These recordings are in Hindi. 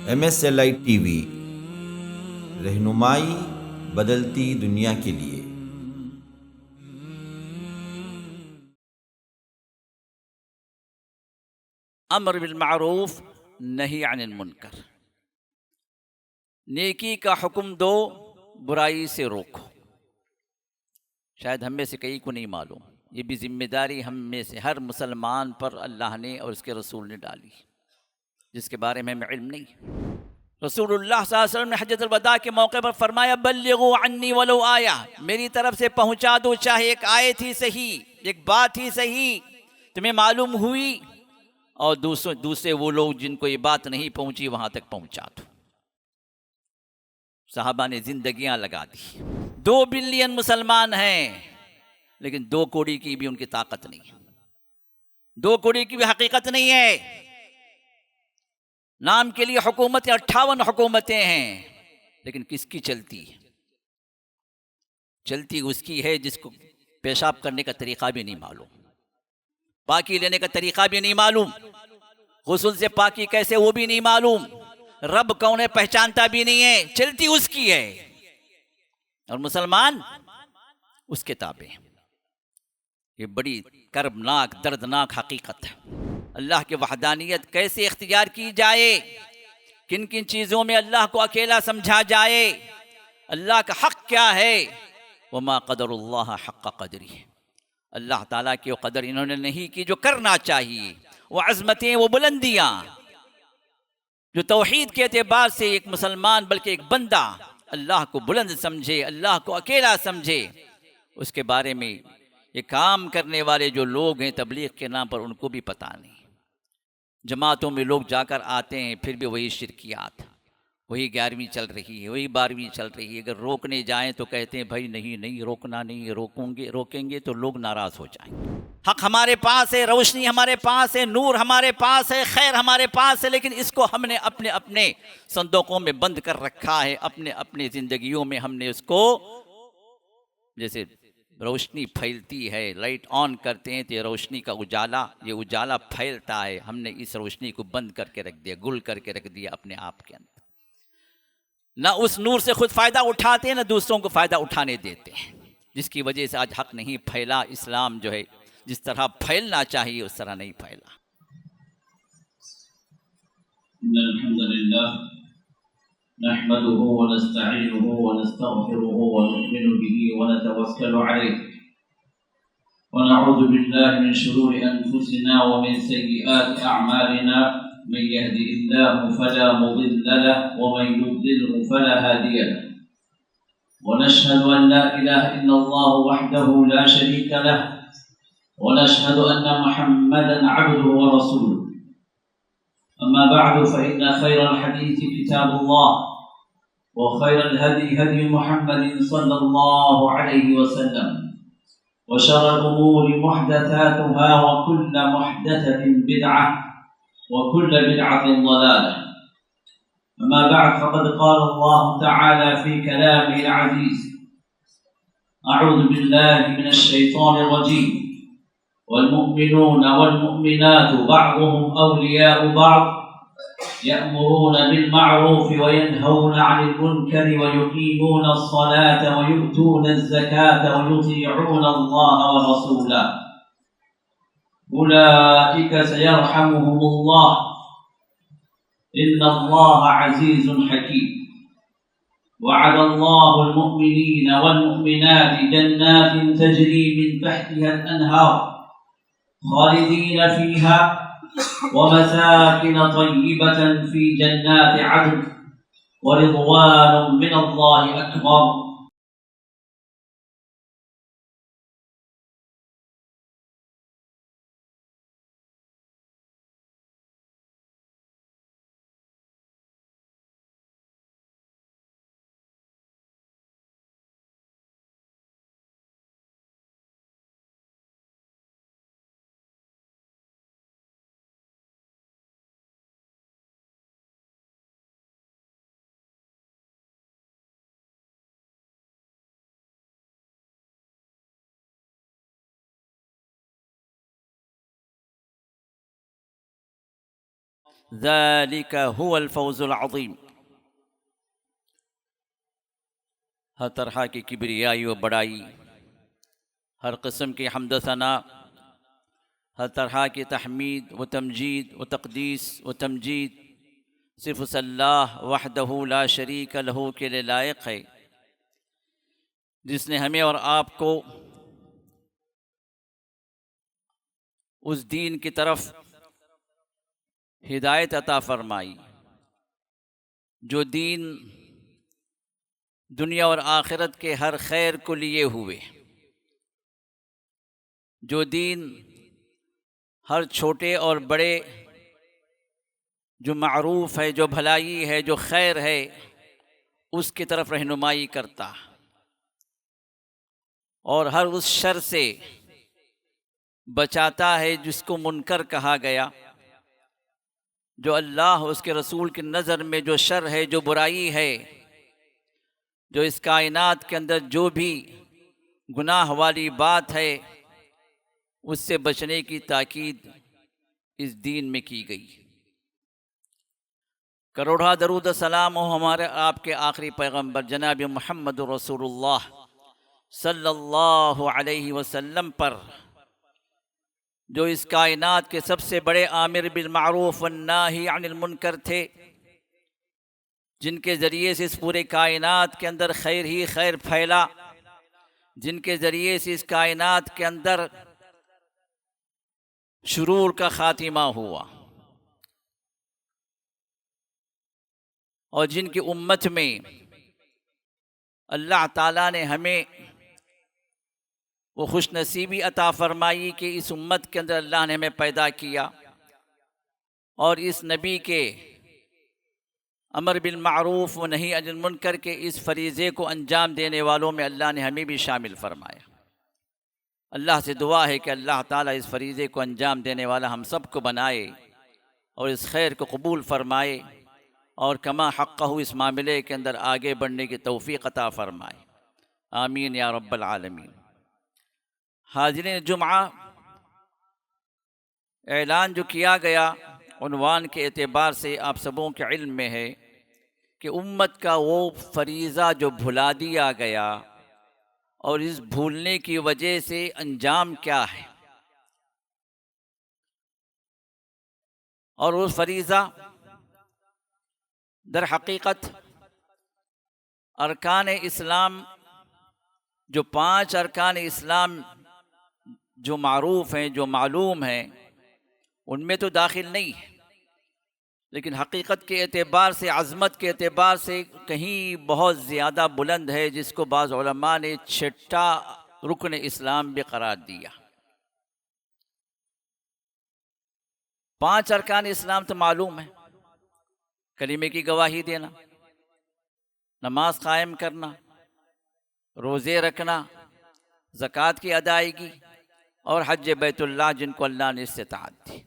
MSLI TV, रहनुमाई बदलती दुनिया के लिए। अम्र बिल मारूफ नही अनिल मुनकर, नेकी का हुक्म दो, बुराई से रोको। शायद हम में से कई को नहीं मालूम, ये भी जिम्मेदारी हम में से हर मुसलमान पर अल्लाह ने और उसके रसूल ने डाली, जिसके बारे में हमें इल्म नहीं। रसूलुल्लाह सल्लल्लाहु अलैहि वसल्लम ने हज्जतुल वदा के मौके पर फरमाया, बल्लिगू अन्नी वलो आया, मेरी तरफ से पहुंचा दो, चाहे एक आयत ही सही, एक बात ही सही तुम्हें मालूम हुई, और दूसरे वो लोग जिनको ये बात नहीं पहुंची वहां तक पहुंचा दो। साहबा ने जिंदगियां लगा दी। 2 बिलियन मुसलमान हैं, लेकिन 2 कौड़ी की भी उनकी ताकत नहीं है, 2 कौड़ी की भी हकीकत नहीं है। नाम के लिए हुकूमतें 58 हुकूमतें हैं, लेकिन किसकी चलती है? चलती उसकी है जिसको पेशाब करने का तरीका भी नहीं मालूम, पाकी लेने का तरीका भी नहीं मालूम, गुस्ल से पाकी कैसे वो भी नहीं मालूम, रब कौन है पहचानता भी नहीं है, चलती उसकी है और मुसलमान उसके ताबे। ये बड़ी कर्बनाक दर्दनाक हकीकत है। अल्लाह की वहदानियत कैसे इख्तियार की जाए, किन किन चीज़ों में अल्लाह को अकेला समझा जाए, अल्लाह का हक़ क्या है। वमा क़दरुल्लाह हक़्क़ क़द्रिही, अल्लाह ताला की वो कदर इन्होंने नहीं की जो करना चाहिए। वो अज़मतें, वो बुलंदियाँ जो तौहीद के एतबार से एक मुसलमान बल्कि एक बंदा अल्लाह को बुलंद समझे, अल्लाह को अकेला समझे, उसके बारे में ये काम करने वाले जो लोग हैं तबलीग के नाम पर, उनको भी पता नहीं। जमातों में लोग जाकर आते हैं, फिर भी वही शिरकियात, वही 11वीं चल रही है, वही 12वीं चल रही है। अगर रोकने जाएं तो कहते हैं भाई नहीं नहीं रोकना नहीं, रोकेंगे तो लोग नाराज़ हो जाएंगे। हक हमारे पास है, रोशनी हमारे पास है, नूर हमारे पास है, खैर हमारे पास है, लेकिन इसको हमने अपने अपने संदूकों में बंद कर रखा है, अपने अपने ज़िंदगियों में हमने उसको, जैसे रोशनी फैलती है, लाइट ऑन करते हैं तो ये रोशनी का ये उजाला फैलता है, हमने इस रोशनी को बंद करके रख दिया, गुल करके रख दिया अपने आप के अंदर। ना उस नूर से खुद फ़ायदा उठाते हैं, ना दूसरों को फ़ायदा उठाने देते हैं, जिसकी वजह से आज हक़ नहीं फैला। इस्लाम जो है जिस तरह फैलना चाहिए उस तरह नहीं फैला। अल्हम्दुलिल्लाह नहमदुहु व नस्तईनुहु व नस्तगफिरुहु व नु'मिनु बिही व नतवक्कलु अलैहि व नऊज़ु बिल्लाहि मिन शुरूरि अनफुसिना व मिन सय्यिआति अअमालिना मन यहदिहिल्लाहु फला मुदिल्ल लहु व मन युद्लिल्हु फला हादिय लहु व नशहदु अन ला इलाहा इल्लल्लाह वहदहु ला शरीका लहु व नशहदु अन्न मुहम्मदन अब्दुहु व रसूलुहु। अम्मा बअद फ़इन्न खैरल हदीस किताबुल्लाह व खैरल हदी हदी मुहम्मदिन सल्लल्लाहु अलैहि वसल्लम व शर्रल उमूरि मुहदसातुहा व कुल्लु मुहदसतिन बिदअह व कुल्लु बिदअतिन ज़लालह। अम्मा बअद फ़क़द क़ाल अल्लाहु तआला फ़ी कलामिहिल अज़ीज़, अऊज़ु बिल्लाहि मिनश शैतानिर रजीम, वल्मुमिनून वल्मुमिनात बअदुहुम औलियाउ बअद यअमुरून बिलमअरूफ वयनहौन अनिल मुनकर वयुकीमून अस्सलात वयु'तून अज़्ज़कात वयुतीऊन अल्लाह व रसूलह उलाइक सयरहमुहुमुल्लाह इन्नल्लाह अज़ीज़ुन हकीम। वअदल्लाहुल मुमिनीन वल्मुमिनात जन्नातिन तजरी मिन तहतिहल अनहार खालिदीन फीहा व मसाकिन तय्यिबतन फी जन्नाति अदन व रिज़वानुम मिनल्लाहि अकबर। ज़ालिका हुवल फ़ौज़ुल अज़ीम। हर तरह की किब्रियाई व बड़ाई, हर किस्म की हम्द सना, हर तरह की तहमीद व तमजीद व तक़दीस व तमजीद सिर्फ़ उस अल्लाह वहदहू ला शरीक लहू के लिए लायक है, जिसने हमें और आपको उस दीन की तरफ हिदायत अता फरमाई, जो दीन दुनिया और आखिरत के हर खैर को लिए हुए, जो दीन हर छोटे और बड़े, जो मारूफ है, जो भलाई है, जो खैर है, उसकी तरफ रहनुमाई करता, और हर उस शर से बचाता है जिसको मुनकर कहा गया, जो अल्लाह उसके रसूल की नज़र में जो शर है, जो बुराई है, जो इस कायनात के अंदर जो भी गुनाह वाली बात है, उससे बचने की ताकीद इस दीन में की गई। करोड़ा दरूद सलाम हो हमारे आपके आखिरी पैगंबर जनाब मुहम्मद रसूलुल्लाह सल्लल्लाहु अलैहि वसल्लम पर, जो इस कायनात के सबसे बड़े आमिर बिल मारूफ व नाही अनिल मुनकर थे, जिनके ज़रिए से इस पूरे कायनात के अंदर खैर ही खैर फैला, जिनके ज़रिए से इस कायनात के अंदर शुरूर का ख़ातिमा हुआ, और जिनकी उम्मत में अल्लाह ताला ने हमें वो खुशनसीबी अता फरमाई कि इस उम्मत के अंदर अल्लाह ने हमें पैदा किया, और इस नबी के अमर बिल मारूफ व नही अनिल मुनकर के इस फरीज़े को अंजाम देने वालों में अल्लाह ने हमें भी शामिल फरमाया। अल्लाह से दुआ है कि अल्लाह ताला इस फरीज़े को अंजाम देने वाला हम सब को बनाए, और इस खैर को कबूल फरमाए, और कमा हक़्क़हू इस मामले के अंदर आगे बढ़ने की तौफ़ीक़ अता फ़रमाए। आमीन या रब्बल आलमीन। हाज़िरीन जुम्आ, ऐलान जो किया गया उन्वान के एतबार से आप सबों के इल्म में है कि उम्मत का वो फरीज़ा जो भुला दिया गया, और इस भूलने की वजह से अंजाम क्या है, और वो फरीज़ा दर हकीकत अरकान इस्लाम, जो 5 अरकान इस्लाम जो मारूफ हैं, जो मालूम हैं, उनमें तो दाखिल नहीं है, लेकिन हकीकत के एतबार से, अज़मत के एतबार से कहीं बहुत ज़्यादा बुलंद है, जिसको बाज़ उलमा ने 6ठा रुकन इस्लाम भी करार दिया। 5 अरकान इस्लाम तो मालूम है, कलीमे की गवाही देना, नमाज कायम करना, रोज़े रखना, ज़कात की अदायगी, और हज बैतुल्लाह जिनको अल्लाह ने इस्तिताअत दी।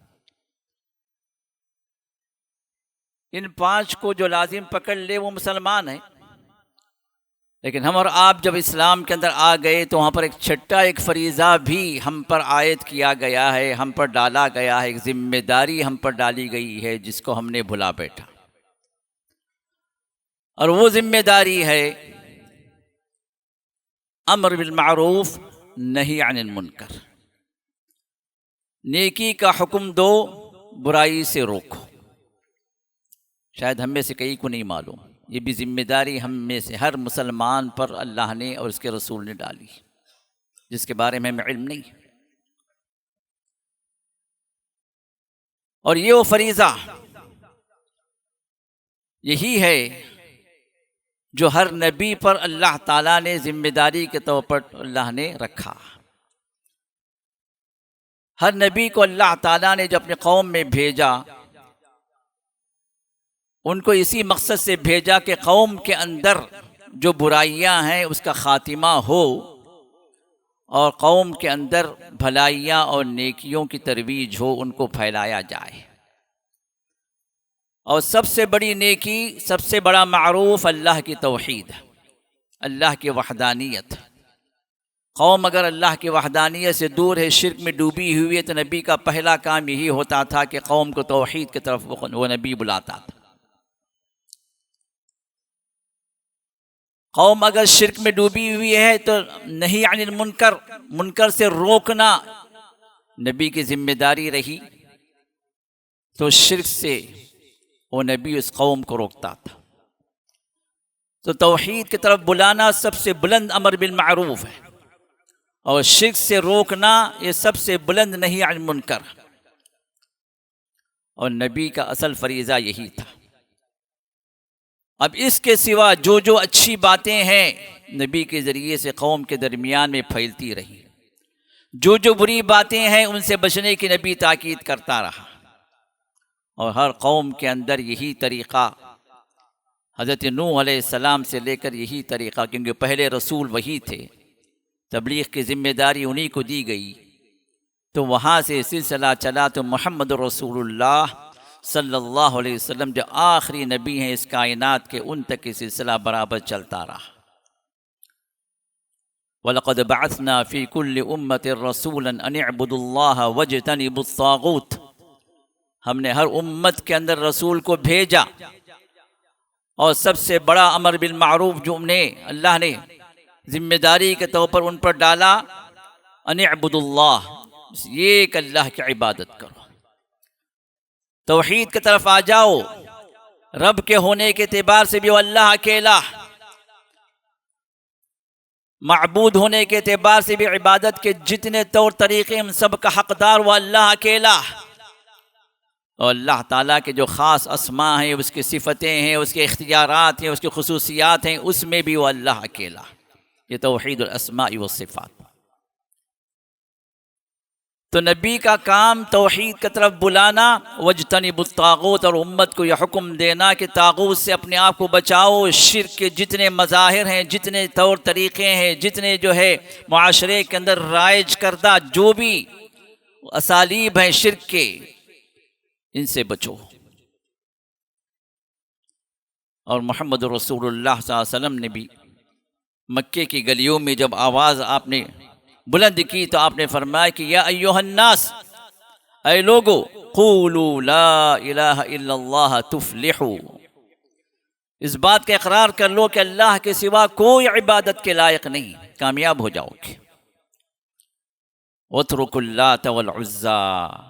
इन 5 को जो लाजिम पकड़ ले वो मुसलमान है। लेकिन हम और आप जब इस्लाम के अंदर आ गए तो वहाँ पर एक 6ठा एक फरीज़ा भी हम पर आयत किया गया है, हम पर डाला गया है, एक जिम्मेदारी हम पर डाली गई है, जिसको हमने भुला बैठा। और वो जिम्मेदारी है अम्र बिल मारूफ नही अनिल मुनकर, नेकी का हुक्म दो, बुराई से रोको। शायद हम में से कई को नहीं मालूम, ये भी जिम्मेदारी हम में से हर मुसलमान पर अल्लाह ने और उसके रसूल ने डाली, जिसके बारे में हमें इल्म नहीं। और ये वो फरीज़ा यही है जो हर नबी पर अल्लाह ताला ने जिम्मेदारी के तौर पर अल्लाह ने रखा। हर नबी को अल्लाह ताला ने जब अपने कौम में भेजा, उनको इसी मकसद से भेजा कि कौम के अंदर जो बुराइयां हैं उसका ख़ातिमा हो, और कौम के अंदर भलाइयाँ और नेकियों की तरवीज हो, उनको फैलाया जाए। और सबसे बड़ी नेकी, सबसे बड़ा मारूफ अल्लाह की तौहीद, अल्लाह की वहदानियत। कौम अगर अल्लाह की वहदानियत से दूर है, शिर्क में डूबी हुई है, तो नबी का पहला काम यही होता था कि कौम को तौहीद की तरफ वो नबी बुलाता था। कौम अगर शिर्क में डूबी हुई है तो नहीं अनिल मुनकर, मुनकर से रोकना नबी की जिम्मेदारी रही, तो शिर्क से वो नबी उस कौम को रोकता था। तो तौहीद की तरफ बुलाना सबसे बुलंद अमर बिल मारूफ है, और शिर्क से रोकना ये सबसे बुलंद नहीं अनिल मुनकर, और नबी का असल फरीज़ा यही था। अब इसके सिवा जो जो अच्छी बातें हैं नबी के ज़रिए से कौम के दरमियान में फैलती रही, जो जो बुरी बातें हैं उनसे बचने की नबी ताकीद करता रहा, और हर कौम के अंदर यही तरीक़ा, हज़रत नूह अलैहिस्सलाम से लेकर यही तरीक़ा, क्योंकि पहले रसूल वही थे, तबलीग की ज़िम्मेदारी उन्हीं को दी गई, तो वहाँ से सिलसिला चला, तो मोहम्मद रसूलुल्लाह सल्लल्लाहु अलैहि वसल्लम जो आखिरी नबी हैं इस कायनात के, उन तक ये सिलसिला बराबर चलता रहा। वलक़द बअसना फ़ी कुल्लि उम्मतिन रसूलन अन इअ्बुदुल्लाह वज्तनिबुत्तागूत, हमने हर उम्मत के अंदर रसूल को भेजा, और सबसे बड़ा अमर बिल मारूफ जो उन्हें अल्लाह ने जिम्मेदारी के तौर पर उन पर डाला, अन इअ्बुदुल्लाह, ये एक अल्लाह की इबादत करो, तौहीद की तरफ आ जाओ। रब के होने के एतबार से भी वो अल्लाह अकेला, माबूद होने के एतबार से भी इबादत के जितने तौर तरीक़े उन सब का हकदार वो अल्लाह अकेला, और अल्लाह ताला के जो ख़ास अस्मा हैं, उसकी सिफ़तें हैं, उसके इख्तियारात हैं, उसकी खुसूसियात हैं, उसमें भी वो अल्लाह अकेला। ये तौहीदुल अस्माई व सिफ़ात। तो नबी का काम तौहीद की तरफ बुलाना, वज्तनिबुत तागूत, और उम्मत को यह हुक्म देना कि तागूत से अपने आप को बचाओ। शिर्क के जितने मज़ाहिर हैं, जितने तौर तरीक़े हैं, जितने जो है मुआशरे के अंदर राइज करदा जो भी असालीब हैं शिर्क के, इनसे बचो। और मोहम्मद रसूलुल्लाह सल्लल्लाहु अलैहि वसल्लम ने भी मक्के की गलियों में जब आवाज़ आपने बुलंद की, तो आपने फरमाया कि या अय्युहन्नास, ऐ लोगो, क़ूलू ला इलाहा इल्लल्लाह तुफ़्लिहू, इस बात का इकरार कर लो कि अल्लाह के सिवा कोई इबादत के लायक नहीं, कामयाब हो जाओगे। वत्रुकुल लात वल उज़्ज़ा,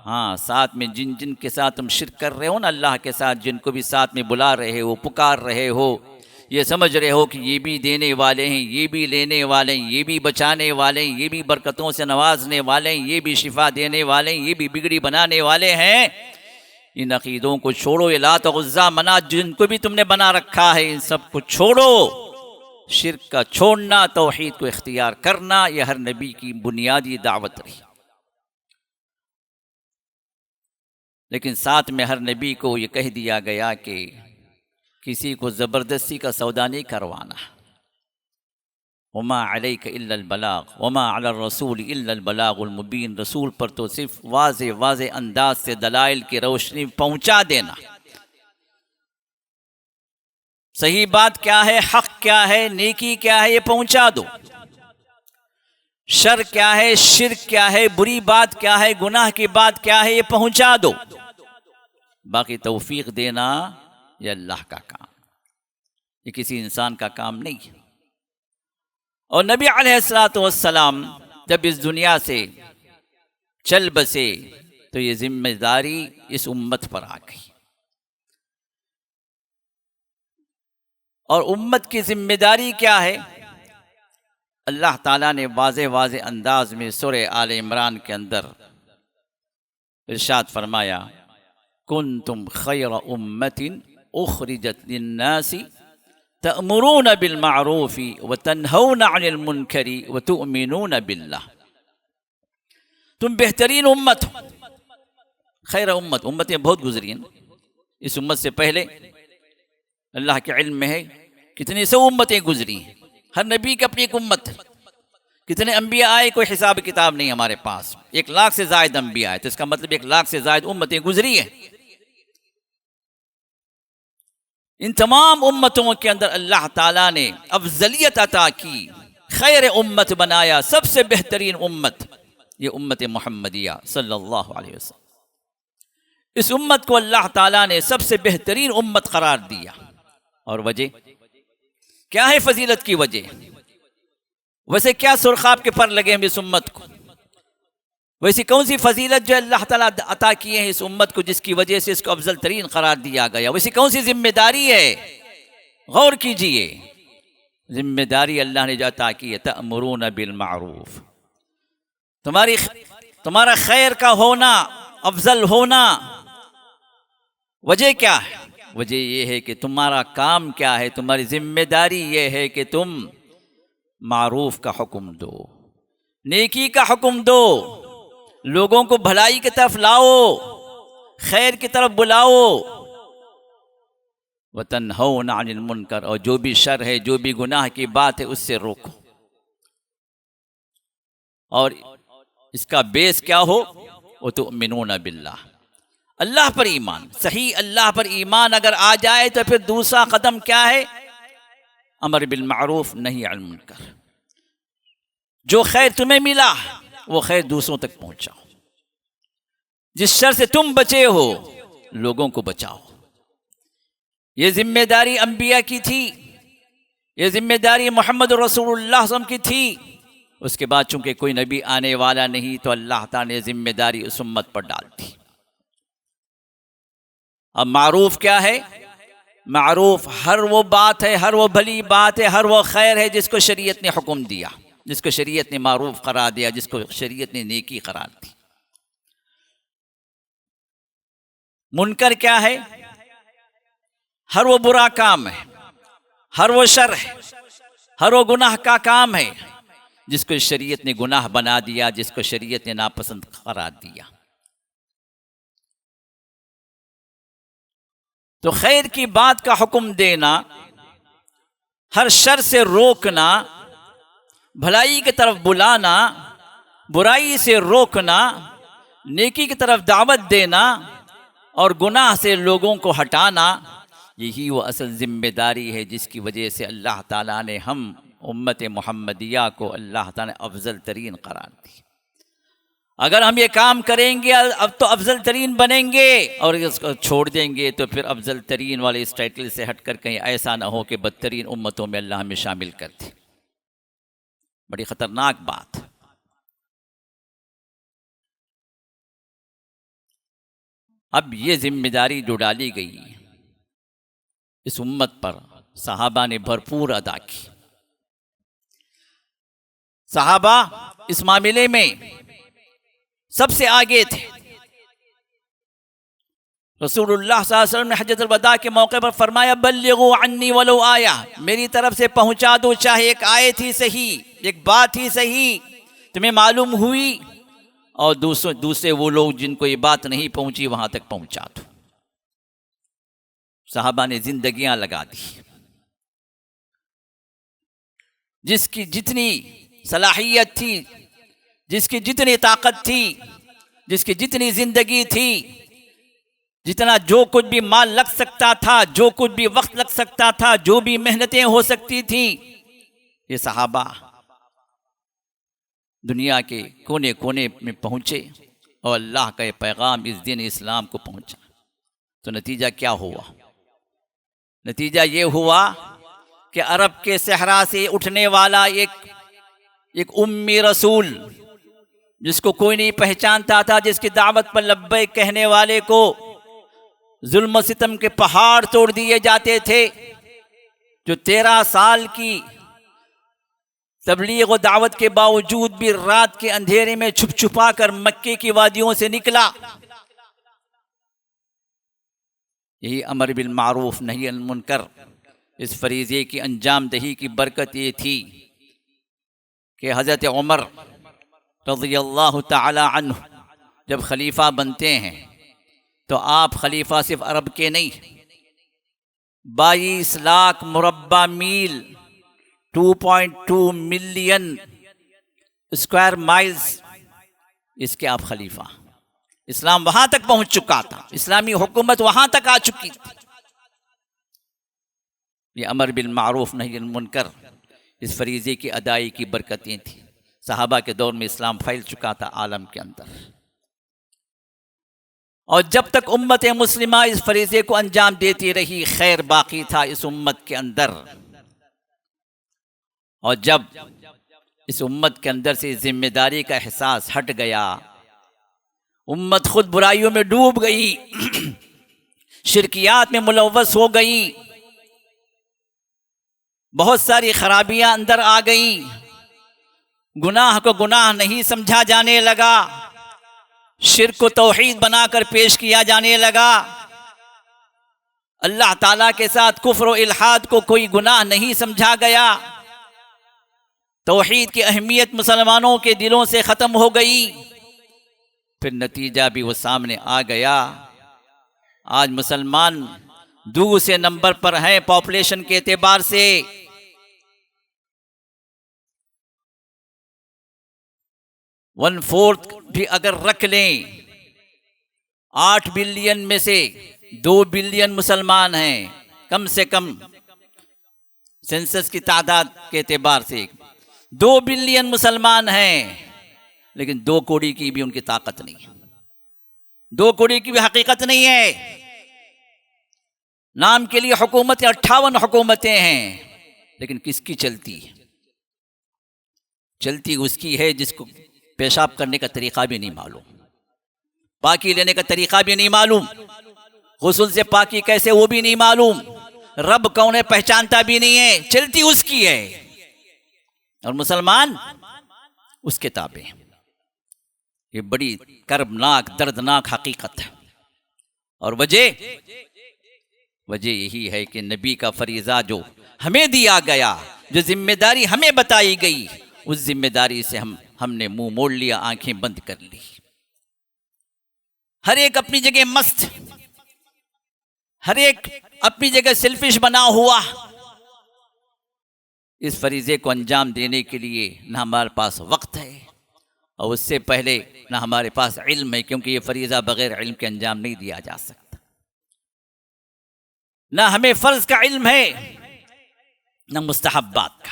हाँ, साथ में जिन जिन के साथ तुम शिर्क कर रहे हो ना अल्लाह के साथ, जिनको भी साथ में बुला रहे हो, पुकार रहे हो, ये समझ रहे हो कि ये भी देने वाले हैं, ये भी लेने वाले हैं, ये भी बचाने वाले हैं, ये भी बरकतों से नवाजने वाले हैं, ये भी शिफा देने वाले हैं, ये भी बिगड़ी बनाने वाले हैं, इन अकीदों को छोड़ो। ये लात और उज़्ज़ा मना जिनको भी तुमने बना रखा है, इन सब को छोड़ो। शिर्क का छोड़ना, तौहीद को इख्तियार करना, यह हर नबी की बुनियादी दावत रही। लेकिन साथ में हर नबी को ये कह दिया गया कि किसी को ज़बरदस्ती का सौदा नहीं करवाना। वमा अलैका इल्लल बलाग वमा अला रसूल इल्लल बलागुल मुबीन, रसूल पर तो सिर्फ वाज़े वाज़े अंदाज से दलाइल की रोशनी पहुँचा देना। सही बात क्या है, हक क्या है, नेकी क्या है, ये पहुँचा दो। शर क्या है, शिर्क क्या है, बुरी बात क्या है, गुनाह की बात क्या है, ये पहुँचा दो। बाकी तौफीक देना ये अल्लाह का काम, ये किसी इंसान का काम नहीं है। और नबी अलैहिस्सलातु वस्सलाम जब इस दुनिया से चल बसे, तो ये जिम्मेदारी इस उम्मत पर आ गई। और उम्मत की जिम्मेदारी क्या है, अल्लाह ताला ने वाज़े वाज़े अंदाज में सूरह आल इमरान के अंदर इरशाद फरमाया, कुंतुम खैर उम्मतिन उखरिजत लिन्नासी तअमुरून बिल मारूफी व तन्हौन अनिल मुनकरी व तुअमिनून बिल्लाह। तुम बेहतरीन उम्मत हो। खैर उम्मत, उम्मतें बहुत गुजरी हैं। इस उम्मत से पहले अल्लाह के इल्म में है कितनी सौ उम्मतें गुजरी हैं। हर नबी की अपनी एक उम्मत है। कितने अंबिया आए, कोई हिसाब किताब नहीं हमारे पास। 1 लाख से ज़ायद अंबिया आए, तो इसका मतलब 1 लाख से ज़ायद उम्मतें गुजरी हैं। इन तमाम उम्मतों के अंदर अल्लाह ताला ने अफजलियत अता की, खैर उम्मत बनाया, सबसे बेहतरीन उम्मत, ये उम्मत मुहम्मदिया सल्लल्लाहु अलैहि वसल्लम। इस उम्मत को अल्लाह ताला ने सबसे बेहतरीन उम्मत करार दिया। और वजह क्या है? फजीलत की वजह। वैसे क्या सुरखाब के पर लगे हम इस उम्मत को? वैसी कौन सी फजीलत जो अल्लाह ताला अता किए हैं इस उम्मत को, जिसकी वजह से इसको अफजल तरीन करार दिया गया? वैसी कौन सी जिम्मेदारी है? गौर कीजिए। जिम्मेदारी अल्लाह ने जो अता की है, तअमुरून बिल मारूफ, तुम्हारा खैर का होना, अफजल होना। वजह क्या है? वजह यह है कि तुम्हारा काम क्या है, तुम्हारी जिम्मेदारी यह है कि तुम मारूफ का हुक्म दो, नेकी का हुक्म दो, लोगों को भलाई की तरफ लाओ, खैर की तरफ बुलाओ। वतन्हौना अनिल मुनकर, और जो भी शर है, जो भी गुनाह की बात है, उससे रोको। और इसका बेस क्या हो? वो तुमिनून बिल्लाह, अल्लाह पर ईमान। सही अल्लाह पर ईमान अगर आ जाए तो फिर दूसरा कदम क्या है? अमर बिल मारूफ नही अनिल मुनकर। जो खैर तुम्हें मिला वो खैर दूसरों तक पहुंचाओ। जिस शर से तुम बचे हो, लोगों को बचाओ। ये जिम्मेदारी अंबिया की थी, ये जिम्मेदारी मोहम्मद रसूलुल्लाह सल्लल्लाहु अलैहि वसल्लम की थी। उसके बाद चूंकि कोई नबी आने वाला नहीं, तो अल्लाह ताला ने जिम्मेदारी उस उम्मत पर डाल दी। अब मारूफ क्या है? मारूफ हर वो बात है, हर वो भली बात है, हर वो खैर है जिसको शरीयत ने हुक्म दिया, जिसको शरीयत ने मारूफ करार दिया, जिसको शरीयत ने नेकी करार दी। मुनकर क्या है? हर वो बुरा काम है, हर वो शर है, हर वो गुनाह का काम है जिसको शरीयत ने गुनाह बना दिया, जिसको शरीयत ने नापसंद करार दिया। तो खैर की बात का हुक्म देना, हर शर से रोकना, भलाई की तरफ बुलाना, बुराई से रोकना, नेकी की तरफ दावत देना और गुनाह से लोगों को हटाना, यही वो असल जिम्मेदारी है जिसकी वजह से अल्लाह ताला ने हम उम्मत मुहम्मदिया को अल्लाह ताला ने अफजल तरीन करार दी। अगर हम ये काम करेंगे अब तो अफजल तरीन बनेंगे, और इसको छोड़ देंगे तो फिर अफजल तरीन वाले इस टाइटल से हटकर कहीं ऐसा ना हो कि बदतरीन उम्मतों में अल्लाह हमें शामिल कर दे। बड़ी खतरनाक बात। अब ये जिम्मेदारी जो डाली गई इस उम्मत पर, सहाबा ने भरपूर अदा की। सहाबा इस मामले में सबसे आगे थे। रसूलुल्लाह सल्लल्लाहु अलैहि वसल्लम ने हज्जतुल वदा के मौके पर फरमाया, बल्लिगु अन्नी वलो आया, मेरी तरफ से पहुंचा दो, चाहे एक आयत ही सही, एक बात ही सही तुम्हें मालूम हुई, और दूसरे वो लोग जिनको ये बात नहीं पहुंची वहां तक पहुंचा दो। सहाबा ने जिंदगियां लगा दी। जिसकी जितनी सलाहियत थी, जिसकी जितनी ताकत थी, जिसकी जितनी जिंदगी थी, जितना जो कुछ भी माल लग सकता था, जो कुछ भी वक्त लग सकता था, जो भी मेहनतें हो सकती थी, ये सहाबा दुनिया के कोने कोने में पहुंचे और अल्लाह का ये पैगाम, इस दिन इस्लाम को पहुंचा। तो नतीजा क्या हुआ? नतीजा ये हुआ कि अरब के सहरा से उठने वाला एक उम्मी रसूल, जिसको कोई नहीं पहचानता था, जिसकी दावत पर लब्बैक कहने वाले को जुल्म सितम के पहाड़ तोड़ दिए जाते थे, जो 13 साल की तबलीग व दावत के बावजूद भी रात के अंधेरे में छुप छुपा कर मक्के की वादियों से निकला। यही अमर बिल मारूफ नही अनिल मुनकर, इस फरीज़े की अंजाम दही की बरकत ये थी कि हज़रत उमर रज़ियल्लाहु ताला अन्हु जब खलीफा बनते हैं तो आप खलीफा सिर्फ अरब के नहीं, 22 लाख मुरब्बा मील 2.2 मिलियन स्क्वायर माइल्स इसके आप खलीफा। इस्लाम वहां तक पहुंच चुका था, इस्लामी हुकूमत वहां तक आ चुकी थी। ये अमर बिल मारूफ नही अनिल मुनकर, इस फरीज़े की अदाई की बरकतें थी। सहाबा के दौर में इस्लाम फैल चुका था आलम के अंदर, और जब तक उम्मत मुस्लिमा इस फरीज़े को अंजाम देती रही, खैर बाकी था इस उम्मत के अंदर। और जब इस उम्मत के अंदर से जिम्मेदारी का एहसास हट गया, उम्मत खुद बुराइयों में डूब गई, शिरकियात में मुलव्वस हो गई, बहुत सारी खराबियां अंदर आ गई, गुनाह को गुनाह नहीं समझा जाने लगा, शिर्क को तौहीद बनाकर पेश किया जाने लगा, अल्लाह ताला के साथ कुफ्र और इल्हाद को कोई गुनाह नहीं समझा गया, तौहीद की अहमियत मुसलमानों के दिलों से ख़त्म हो गई। फिर नतीजा भी वो सामने आ गया। आज मुसलमान दूसरे नंबर पर हैं पॉपुलेशन के एतबार से। 1/4 भी अगर रख लें, 8 बिलियन में से 2 बिलियन मुसलमान हैं कम से कम, सेंसस की तादाद के एतबार से 2 बिलियन मुसलमान हैं, लेकिन 2 कौड़ी की भी उनकी ताकत नहीं है, 2 कौड़ी की भी हकीकत नहीं है। नाम के लिए हुकूमतें 58 हुकूमतें हैं, लेकिन किसकी चलती है? चलती उसकी है जिसको पेशाब करने का तरीका भी नहीं मालूम, पाकी लेने का तरीका भी नहीं मालूम, गुस्ल से पाकी कैसे वो भी नहीं मालूम, रब कौन है पहचानता भी नहीं है, चलती उसकी है, और मुसलमान उसके ताबे। ये बड़ी कर्बनाक दर्दनाक हकीकत है। और वजह यही है कि नबी का फरीज़ा जो हमें दिया गया, जो जिम्मेदारी हमें बताई गई, उस जिम्मेदारी से हमने मुंह मोड़ लिया, आंखें बंद कर ली। हर एक अपनी जगह मस्त, हर एक अपनी जगह सेल्फिश बना हुआ। इस फरीज़े को अंजाम देने के लिए ना हमारे पास वक्त है, और उससे पहले ना हमारे पास इल्म है, क्योंकि ये फरीज़ा बगैर इल्म के अंजाम नहीं दिया जा सकता। ना हमें फ़र्ज का इल्म है, ना मुस्तहब्बात का,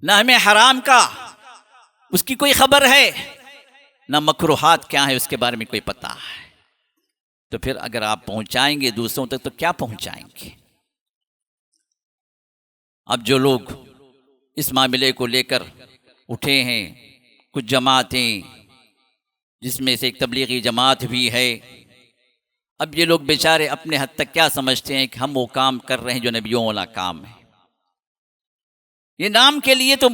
ना हमें हराम का उसकी कोई खबर है, ना मकरूहात क्या है उसके बारे में कोई पता है। तो फिर अगर आप पहुंचाएंगे दूसरों तक तो क्या पहुंचाएंगे? अब जो लोग इस मामले को लेकर उठे हैं, कुछ जमातें, जिसमें से एक तबलीगी जमात भी है, अब ये लोग बेचारे अपने हद तक क्या समझते हैं कि हम वो काम कर रहे हैं जो नबियों वाला काम है। ये नाम के लिए तो,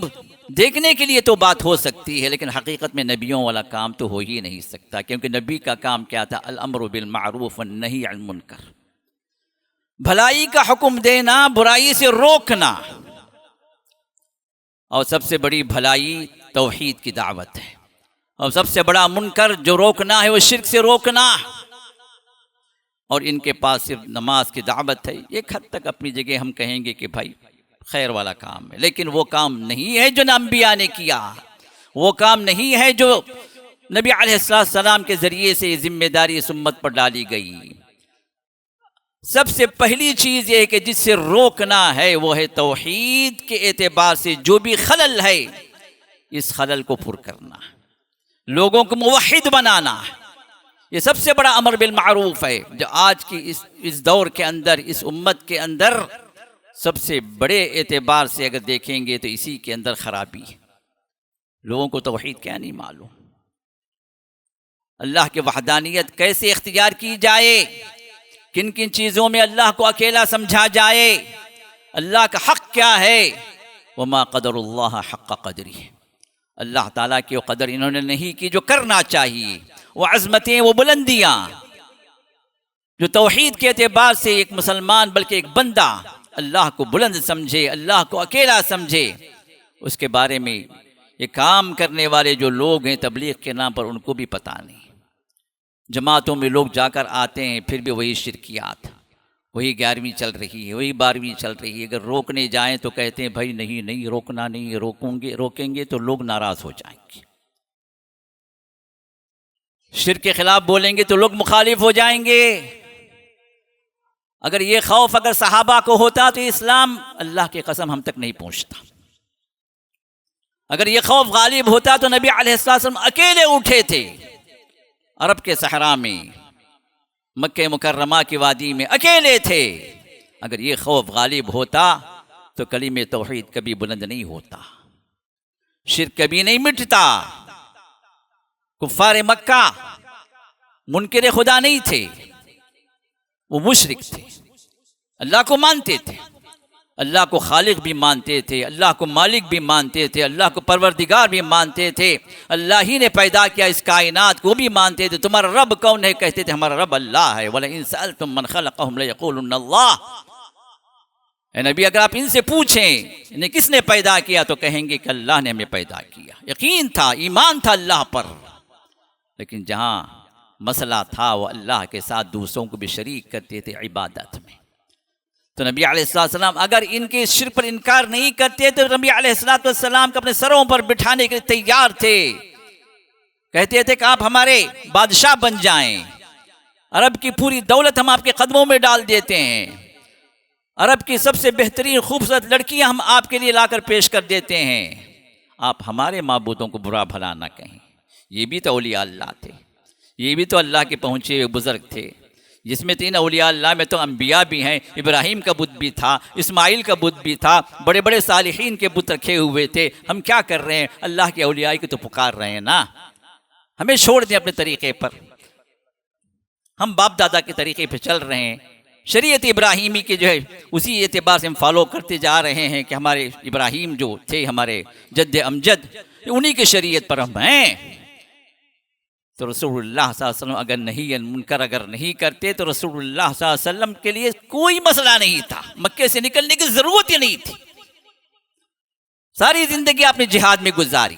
देखने के लिए तो बात हो सकती है, लेकिन हकीकत में नबियों वाला काम तो हो ही नहीं सकता, क्योंकि नबी का काम क्या था? अल अम्रु बिल मारूफ वन नही अनिल मुनकर, भलाई का हुक्म देना, बुराई से रोकना। और सबसे बड़ी भलाई तौहीद की दावत है, और सबसे बड़ा मुनकर जो रोकना है वो शिर्क से रोकना। और इनके पास सिर्फ नमाज की दावत है। एक हद तक अपनी जगह हम कहेंगे कि भाई खैर वाला काम है, लेकिन वो काम नहीं है जो अंबिया ने किया, वो काम नहीं है जो नबी अलैहिस्सलाम के जरिए से जिम्मेदारी इस उम्मत पर डाली गई। सबसे पहली चीज़ ये है कि जिससे रोकना है वो है तौहीद के एतबार से जो भी खलल है, इस खलल को पुर करना, लोगों को मुवहिद बनाना। ये सबसे बड़ा अमर बिल मारूफ है जो आज की इस दौर के अंदर, इस उम्मत के अंदर सबसे बड़े एतबार से अगर देखेंगे तो इसी के अंदर खराबी है। लोगों को तौहीद क्या नहीं मालूम, अल्लाह की वहदानियत कैसे इख्तियार की जाए, किन किन चीज़ों में अल्लाह को अकेला समझा जाए, अल्लाह का हक़ क्या है। वमा क़दरुल्लाह हक़्क़ क़दरी, अल्लाह ताला की वो कदर इन्होंने नहीं की जो करना चाहिए। वो अज़मतें, वो बुलंदियाँ जो तौहीद के एतबार से एक मुसलमान बल्कि एक बंदा अल्लाह को बुलंद समझे, अल्लाह को अकेला समझे, उसके बारे में ये काम करने वाले जो लोग हैं तबलीग के नाम पर, उनको भी पता नहीं। जमातों में लोग जाकर आते हैं, फिर भी वही शिरकियात, वही 11वीं चल रही है, वही 12वीं चल रही है। अगर रोकने जाएं तो कहते हैं भाई नहीं नहीं रोकना नहीं, रोकेंगे तो लोग नाराज़ हो जाएंगे, शिर्क के खिलाफ बोलेंगे तो लोग मुखालिफ हो जाएंगे। अगर ये खौफ अगर सहाबा को होता तो इस्लाम अल्लाह की कसम हम तक नहीं पहुंचता। अगर ये खौफ गालिब होता तो नबी अलैहिस्सलाम अकेले उठे थे अरब के सहरा में, मक्के मुकर्रमा की वादी में अकेले थे। अगर ये खौफ गालिब होता तो कलीमे तौहीद कभी बुलंद नहीं होता, शिर्क कभी नहीं मिटता। कुफ्फार मक्का मुनकिर खुदा नहीं थे, वो मुशरिक थे, अल्लाह को मानते थे, अल्लाह को खालिक भी मानते थे, अल्लाह को मालिक भी मानते थे, अल्लाह को परवरदिगार भी मानते थे, अल्लाह ही ने पैदा किया इस कायनात को भी मानते थे। तुम्हारा रब कौन है? कहते थे हमारा रब अल्लाह है। वला इन सअलतुम मन खलक़हुम लयक़ूलुन्न अल्लाह। ए नबी, अगर आप इनसे पूछें इन्हें किसने पैदा किया तो कहेंगे कि अल्लाह ने हमें पैदा किया। यकीन था, ईमान था अल्लाह पर, लेकिन जहाँ मसला था वो अल्लाह के साथ दूसरों को भी शरीक करते थे इबादत में। तो नबी अलैहिस्सलाम अगर इनके शिर्क पर इनकार नहीं करते तो नबी अलैहिस्सलाम को अपने सरों पर बिठाने के लिए तैयार थे। कहते थे कि आप हमारे बादशाह बन जाएं, अरब की पूरी दौलत हम आपके कदमों में डाल देते हैं, अरब की सबसे बेहतरीन खूबसूरत लड़कियां हम आपके लिए लाकर पेश कर देते हैं, आप हमारे माबूदों को बुरा भला ना कहें। ये भी तो औलिया अल्लाह थे, ये भी तो अल्लाह के पहुँचे हुए बुजुर्ग थे, जिसमें तीन औलिया अल्लाह में तो अम्बिया भी हैं। इब्राहीम का बुत भी था, इस्माइल का बुत भी था, बड़े बड़े सालिहीन के बुत रखे हुए थे। हम क्या कर रहे हैं? अल्लाह के औलिया की तो पुकार रहे हैं ना। हमें छोड़ दें अपने तरीक़े पर, हम बाप दादा के तरीक़े पर चल रहे हैं। शरीयत इब्राहीमी के जो है उसी एतबार से हम फॉलो करते जा रहे हैं कि हमारे इब्राहीम जो थे, हमारे जद्द अमजद, उन्हीं के शरीयत पर हम हैं। तो रसूलुल्लाह सल्लल्लाहु अलैहि वसल्लम अगर नहीं मुनकर अगर नहीं करते तो रसूलुल्लाह सल्लल्लाहु अलैहि वसल्लम के लिए कोई मसला नहीं था, मक्के से निकलने की जरूरत ही नहीं थी। सारी जिंदगी आपने जिहाद में गुजारी,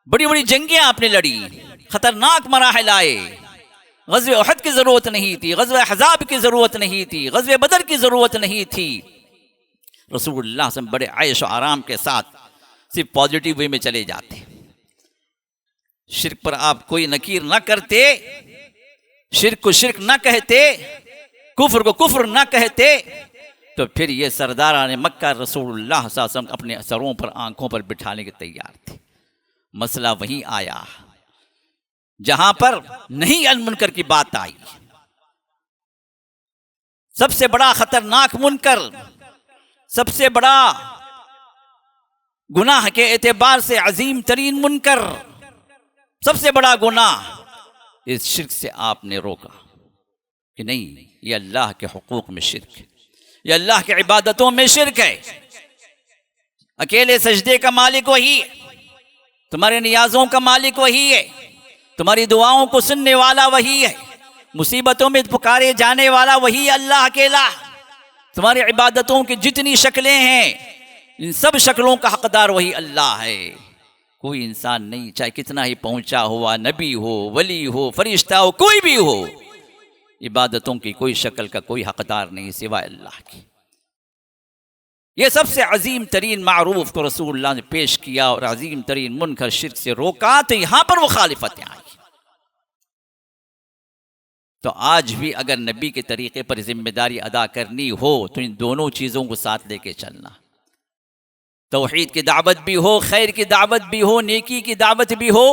बड़ी बड़ी जंगें आपने लड़ी, खतरनाक मराहिल आए, ग़ज़वे उहद की जरूरत नहीं थी, ग़ज़वे अहज़ाब की जरूरत नहीं थी, ग़ज़वे बदर की जरूरत नहीं थी। रसूलुल्लाह सल्लल्लाहु अलैहि वसल्लम बड़े ऐश और आराम के साथ सिर्फ पॉजिटिव वे में चले जाते। शिर्क पर आप कोई नकीर ना करते, शिर्क को शिर्क ना कहते, कुफ्र को कुफ्र ना कहते, तो फिर ये सरदारान मक्का रसूलुल्लाह सल्लल्लाहु अलैहि वसल्लम अपने सरों पर आंखों पर बिठाने के तैयार थे। मसला वहीं आया जहां पर नहीं अल मुनकर की बात आई। सबसे बड़ा खतरनाक मुनकर, सबसे बड़ा गुनाह के एतबार से अजीम तरीन मुनकर, सबसे बड़ा गुनाह, इस शिर्क से आपने रोका कि नहीं, ये अल्लाह के हुकूक में शिर्क है, ये अल्लाह की इबादतों में शिर्क है। अकेले सजदे का मालिक वही है, तुम्हारे नियाजों का मालिक वही है, तुम्हारी दुआओं को सुनने वाला वही है, मुसीबतों में पुकारे जाने वाला वही अल्लाह अकेला। तुम्हारी इबादतों की जितनी शक्लें हैं, इन सब शक्लों का हकदार वही अल्लाह है। कोई इंसान नहीं, चाहे कितना ही पहुंचा हुआ नबी हो, वली हो, फरिश्ता हो, कोई भी हो, इबादतों की कोई शक्ल का कोई हकदार नहीं सिवाय अल्लाह की। ये सबसे अजीम तरीन मारूफ को रसूलुल्लाह ने पेश किया और अजीम तरीन मुनकर शिर्क से रोका, तो यहां पर मुखालिफतें आई। तो आज भी अगर नबी के तरीके पर जिम्मेदारी अदा करनी हो तो इन दोनों चीज़ों को साथ लेके चलना, तौहीद की दावत भी हो, खैर की दावत भी हो, नेकी की दावत भी हो,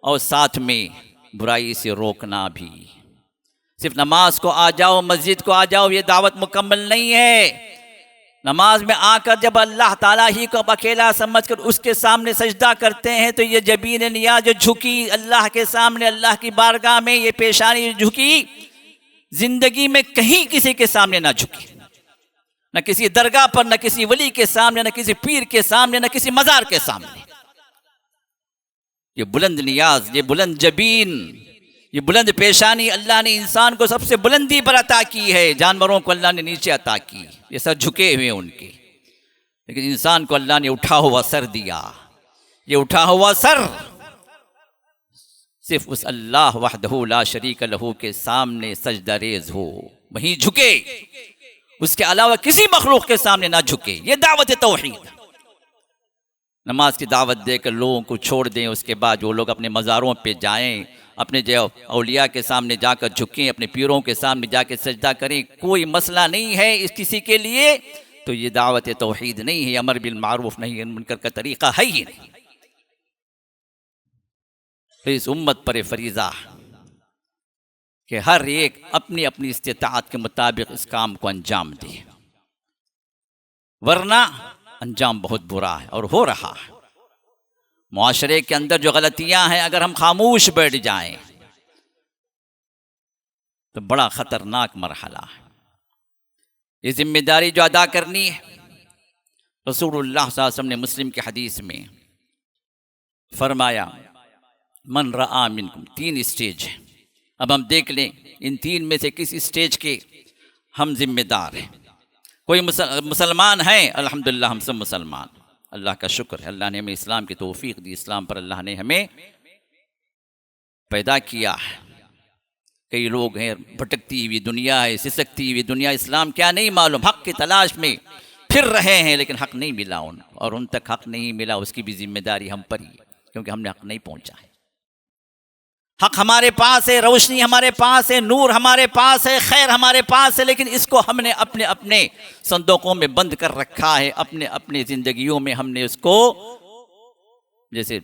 और साथ में बुराई से रोकना भी। सिर्फ नमाज को आ जाओ, मस्जिद को आ जाओ, ये दावत मुकम्मल नहीं है। नमाज में आकर जब अल्लाह ताला ही को अकेला समझकर उसके सामने सजदा करते हैं तो ये जबीन नियाज जो झुकी अल्लाह के सामने, अल्लाह की बारगाह में, ये पेशानी झुकी, जिंदगी में कहीं किसी के सामने ना झुकी, न किसी दरगाह पर, न किसी वली के सामने, न किसी पीर के सामने, न किसी मजार के सामने। ये बुलंद नियाज, ये बुलंद जबीन, ये बुलंद पेशानी अल्लाह ने इंसान को सबसे बुलंदी पर अता की है। जानवरों को अल्लाह ने नीचे अता की, ये सर झुके हुए उनके, लेकिन इंसान को अल्लाह ने उठा हुआ सर दिया। ये उठा हुआ सर सिर्फ उस अल्लाह वहदहू ला शरीक लहू के सामने सजदा रेज हो, वहीं झुके, उसके अलावा किसी मखलूक के सामने ना झुके। ये दावत तौहीद। नमाज की दावत देकर लोगों को छोड़ दें, उसके बाद वो लोग अपने मज़ारों पे जाएं, अपने जो औलिया के सामने जाकर झुकें, अपने पीरों के सामने जाकर सजदा करें, कोई मसला नहीं है इस किसी के लिए। तो ये दावत तौहीद नहीं है, अमर बिल मारूफ नहीं मुनकर का तरीक़ा है ही नहीं। तो इस उम्मत पर फरीज़ा कि हर एक अपनी अपनी इस्तिताअत के मुताबिक इस काम को अंजाम दे, वरना अंजाम बहुत बुरा है और हो रहा है। मुआशरे के अंदर जो गलतियां हैं, अगर हम खामोश बैठ जाएं तो बड़ा ख़तरनाक मरहला है। ये जिम्मेदारी जो अदा करनी है, रसूलुल्लाह सल्लल्लाहु अलैहि वसल्लम ने मुस्लिम की हदीस में फरमाया, मन रआ मिनकुम, 3 स्टेज है। अब हम देख लें इन 3 में से किस स्टेज के हम जिम्मेदार हैं। कोई मुसलमान हैं, अल्हम्दुलिल्लाह हम सब मुसलमान, अल्लाह का शुक्र है, अल्लाह ने हमें इस्लाम की तौफीक दी, इस्लाम पर अल्लाह ने हमें पैदा किया है। कई लोग हैं भटकती हुई दुनिया है, सिसकती हुई दुनिया, इस्लाम क्या नहीं मालूम, हक़ की तलाश में फिर रहे हैं, लेकिन हक़ नहीं मिला उनको, और उन तक हक़ नहीं मिला उसकी भी जिम्मेदारी हम पर ही है, क्योंकि हमने हक़ नहीं पहुँचा है। हक़ हमारे पास है, रोशनी हमारे पास है, नूर हमारे पास है, खैर हमारे पास है, लेकिन इसको हमने अपने अपने संदूकों में बंद कर रखा है। अपने अपने ज़िंदगियों में हमने उसको, जैसे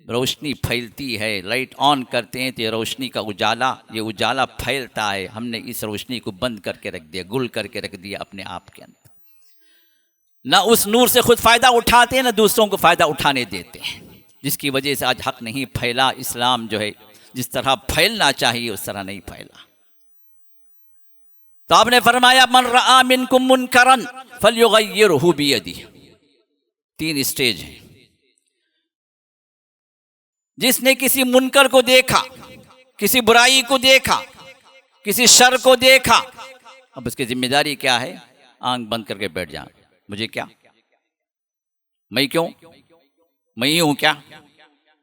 रोशनी फैलती है, लाइट ऑन करते हैं तो ये रोशनी का उजाला, ये उजाला फैलता है, हमने इस रोशनी को बंद करके रख दिया, गुल करके रख दिया अपने आप के अंदर। ना उस नूर से खुद फ़ायदा उठाते हैं, ना दूसरों को फ़ायदा उठाने देते हैं, जिसकी वजह से आज हक़ नहीं फैला। इस्लाम जो है जिस तरह फैलना चाहिए उस तरह नहीं फैला। तो आपने फरमाया, मन रआ मिनकुम मुनकरन फलयुगय्यिरहु बियदिही। 3 स्टेज है। जिसने किसी मुनकर को देखा, किसी बुराई को देखा, किसी शर को देखा, अब उसकी जिम्मेदारी क्या है? आंख बंद करके बैठ जा, मुझे क्या, मैं क्यों, मैं ही हूं क्या,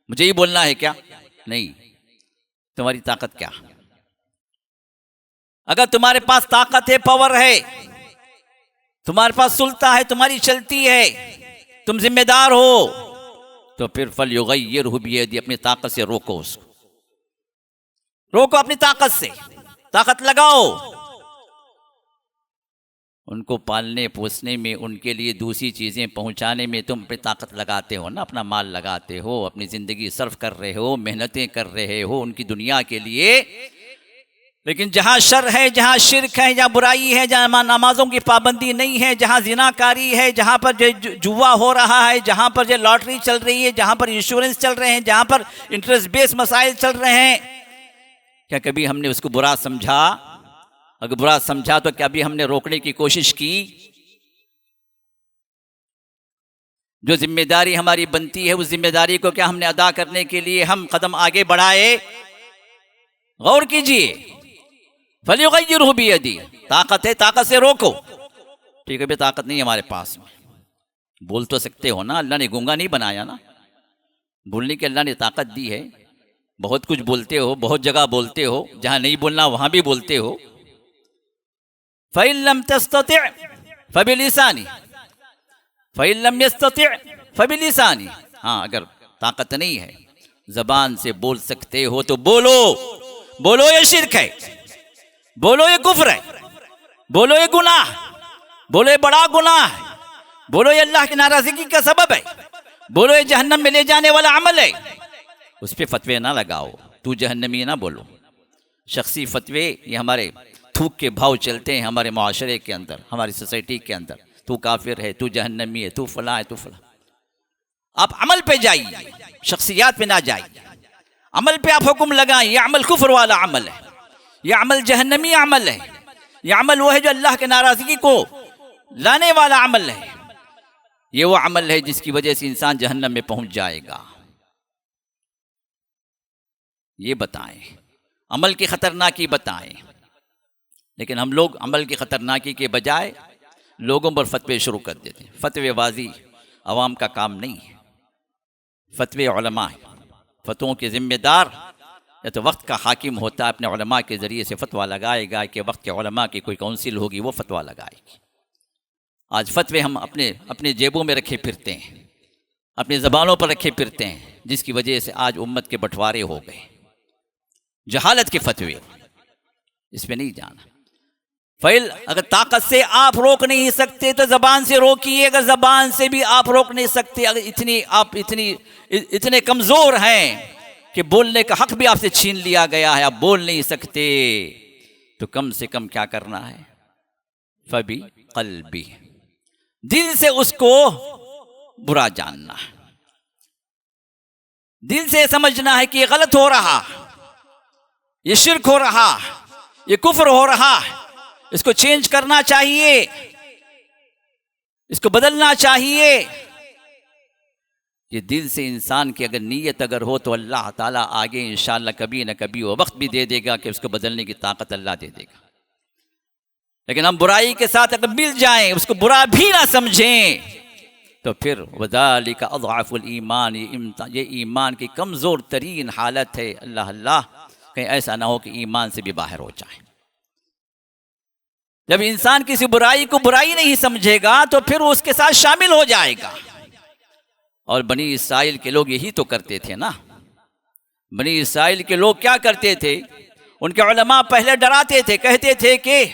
मुझे ही बोलना है क्या? नहीं, तुम्हारी ताकत क्या? अगर तुम्हारे पास ताकत है, पावर है, तुम्हारे पास सुल्ता है, तुम्हारी चलती है, तुम जिम्मेदार हो, तो फिर फलयुगय्यिरहु बियदिही, अपनी ताकत से रोको उसको, रोको अपनी ताकत से, ताकत लगाओ। उनको पालने पोसने में, उनके लिए दूसरी चीज़ें पहुंचाने में तुम अपनी ताकत लगाते हो ना, अपना माल लगाते हो, अपनी ज़िंदगी सर्फ कर रहे हो, मेहनतें कर रहे हो उनकी दुनिया के लिए। लेकिन जहाँ शर है, जहाँ शिरक है, जहाँ बुराई है, जहाँ नमाजों की पाबंदी नहीं है, जहाँ जिनाकारी है, जहाँ पर जो जुआ हो रहा है, जहाँ पर जो लॉटरी चल रही है, जहाँ पर इंश्योरेंस चल रहे हैं, जहाँ पर इंटरेस्ट बेस्ड मसाइल चल रहे हैं, क्या कभी हमने उसको बुरा समझा? अगर बुरा समझा तो क्या भी हमने रोकने की कोशिश की? जो जिम्मेदारी हमारी बनती है, उस जिम्मेदारी को क्या हमने अदा करने के लिए हम कदम आगे बढ़ाए? गौर कीजिए। फलयुगय्यिरहु बियदिही, ताकत है, ताकत से रोको। ठीक है, भी ताकत नहीं हमारे पास में, बोल तो सकते हो ना, अल्लाह ने गूंगा नहीं बनाया ना, बोलने की अल्लाह ने ताकत दी है, बहुत कुछ बोलते हो, बहुत जगह बोलते हो, जहां नहीं बोलना वहां भी बोलते हो। फ़इन लम तस्तति' फ़बिलिसानी, फ़इन लम यस्तति' फ़बिलिसानी। हाँ, अगर ताकत नहीं है, जबान से बोल सकते हो तो बोलो, बोलो ये शिरक है, बोलो ये कुफ्र है, बोलो ये गुनाह, बोलो ये बड़ा गुनाह है, बोलो ये अल्लाह की नाराजगी का सबब है, बोलो ये जहन्नम में ले जाने वाला अमल है। उस पर फतवे ना लगाओ, तू जहन्नमी ना बोलो। शख्सी फतवे ये हमारे थूक के भाव चलते हैं हमारे मुआशरे के अंदर, हमारी सोसाइटी के अंदर। तू काफिर है, तू जहन्नमी है, तू फला है, तू फला। आप अमल पे जाइए, शख्सियात पे ना जाइए। अमल पे आप हुक्म लगाएं, यह अमल कुफ्र वाला अमल है, यह अमल जहन्नमी अमल है, यह अमल वो है जो अल्लाह के नाराजगी को लाने वाला अमल है। ये वो अमल है जिसकी वजह से इंसान जहन्नम में पहुंच जाएगा। ये बताएं, अमल की खतरनाकी बताएं। लेकिन हम लोग अमल की खतरनाकी के बजाय लोगों पर फतवे शुरू कर देते हैं। फतवेबाजी अवाम का काम नहीं है, फतवे उलमा है। फतवों के ज़िम्मेदार या तो वक्त का हाकिम होता है, अपने उलमा के ज़रिए से फतवा लगाएगा कि वक्त के उलमा की कोई काउंसिल होगी, वो फतवा लगाएगी। आज फतवे हम अपने जेबों में रखे फिरते हैं, अपनी ज़बानों पर रखे फिरते हैं, जिसकी वजह से आज उम्मत के बंटवारे हो गए। जहालत के फतवे, इस पर नहीं जाना। फ़ैल अगर ताकत से आप रोक नहीं सकते तो ज़बान से रोकिए, अगर ज़बान से भी आप रोक नहीं सकते, अगर इतने कमज़ोर हैं कि बोलने का हक भी आपसे छीन लिया गया है, आप बोल नहीं सकते, तो कम से कम क्या करना है? फ़बी क़ल्बी, दिल से उसको बुरा जानना है, दिल से समझना है कि ये गलत हो रहा, ये शिर्क हो रहा, ये कुफ्र हो रहा, इसको चेंज करना चाहिए, इसको बदलना चाहिए। ये दिल से इंसान की अगर नीयत अगर हो तो अल्लाह ताला आगे इंशाअल्लाह कभी न कभी वो वक्त भी दे देगा कि उसको बदलने की ताकत अल्लाह दे देगा। लेकिन हम बुराई के साथ अगर मिल जाएं, उसको बुरा भी ना समझें, तो फिर वज़ालिका अज़अफ़ुल ईमान, ये ईमान की कमज़ोर तरीन हालत है। अल्लाह अल्लाह, कहीं ऐसा ना हो कि ईमान से भी बाहर हो जाए। जब इंसान किसी बुराई को बुराई नहीं समझेगा तो फिर वो उसके साथ शामिल हो जाएगा। और बनी इसराइल के लोग यही तो करते थे ना। बनी इसराइल के लोग क्या करते थे? उनके उलमा पहले डराते थे, कहते थे कि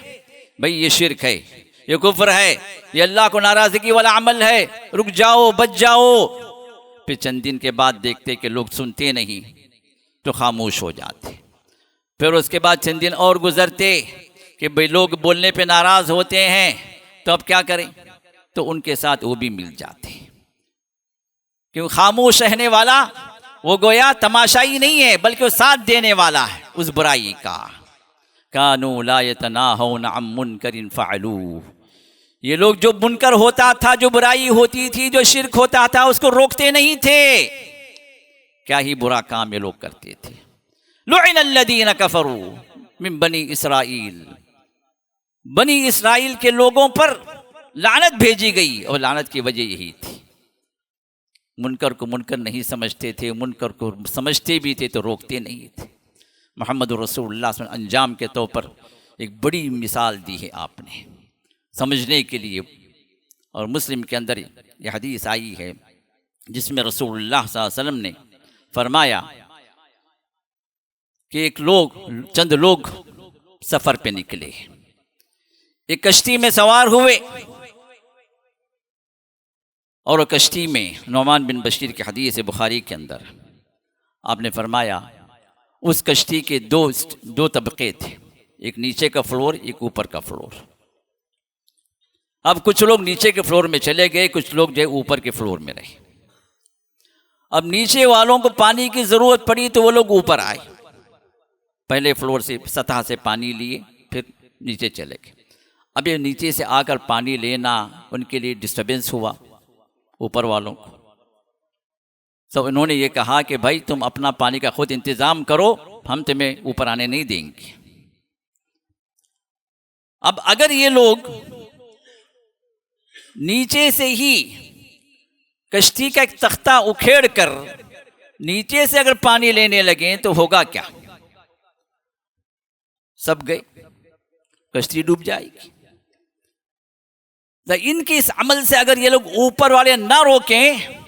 भाई ये शिर्क है, ये कुफ्र है, ये अल्लाह को नाराज़गी वाला अमल है, रुक जाओ, बच जाओ। फिर चंद दिन के बाद देखते कि लोग सुनते नहीं तो खामोश हो जाते। फिर उसके बाद चंद दिन और गुजरते कि भाई लोग बोलने पे नाराज़ होते हैं, तो अब क्या करें? तो उनके साथ वो भी मिल जाते। क्यों? खामोश रहने वाला वो गोया तमाशाई नहीं है, बल्कि वो साथ देने वाला है उस बुराई का। कानू ला यतनाहौन अन मुनकरिन फ़अलू, ये लोग जो मुनकर होता था, जो बुराई होती थी, जो शिर्क होता था, उसको रोकते नहीं थे। क्या ही बुरा काम ये लोग करते थे। लुइनल्लज़ीन कफ़रू मिन बनी इसराइल, बनी इसराइल के लोगों पर लानत भेजी गई, और लानत की वजह यही थी, मुनकर को मुनकर नहीं समझते थे, मुनकर को समझते भी थे तो रोकते नहीं थे। मोहम्मद रसूलुल्लाह सल्लल्लाहु अलैहि वसल्लम अंजाम के तौर पर एक बड़ी मिसाल दी है आपने समझने के लिए। और मुस्लिम के अंदर यह हदीस आई है जिसमें रसूलुल्लाह सल्लल्लाहु अलैहि वसल्लम ने फरमाया कि चंद लोग सफ़र पे निकले, एक कश्ती में सवार हुए, और कश्ती में नौमान बिन बशीर की हदीस बुखारी के अंदर आपने फरमाया उस कश्ती के दो तबके थे, एक नीचे का फ्लोर, एक ऊपर का फ्लोर। अब कुछ लोग नीचे के फ्लोर में चले गए, कुछ लोग जो ऊपर के फ्लोर में रहे। अब नीचे वालों को पानी की ज़रूरत पड़ी तो वो लोग ऊपर आए, पहले फ्लोर से सतह से पानी लिए, फिर नीचे चले गए। अब ये नीचे से आकर पानी लेना उनके लिए डिस्टर्बेंस हुआ ऊपर वालों को। तो इन्होंने ये कहा कि भाई तुम अपना पानी का खुद इंतज़ाम करो, हम तुम्हें ऊपर आने नहीं देंगे। अब अगर ये लोग नीचे से ही कश्ती का एक तख्ता उखेड़ कर नीचे से अगर पानी लेने लगे तो होगा क्या? सब गए, कश्ती डूब जाएगी। तो इनके इस अमल से अगर ये लोग ऊपर वाले ना रोकें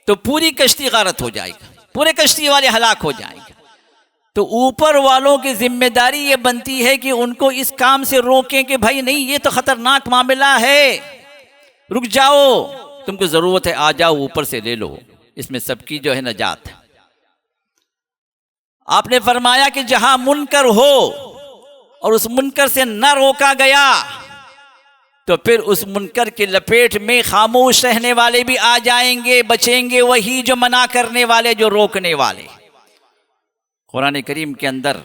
तो पूरी कश्ती गारत हो जाएगी, पूरे कश्ती वाले हलाक हो जाएंगे। तो ऊपर वालों की जिम्मेदारी ये बनती है कि उनको इस काम से रोकें कि भाई नहीं, ये तो खतरनाक मामला है, रुक जाओ, तुमको ज़रूरत है, आ जाओ, ऊपर से ले लो, इसमें सबकी जो है नजात है। आपने फरमाया कि जहां मुनकर हो और उस मुनकर से न रोका गया तो फिर उस मुनकर की लपेट में खामोश रहने वाले भी आ जाएंगे, बचेंगे वही जो मना करने वाले, जो रोकने वाले। कुरान करीम के अंदर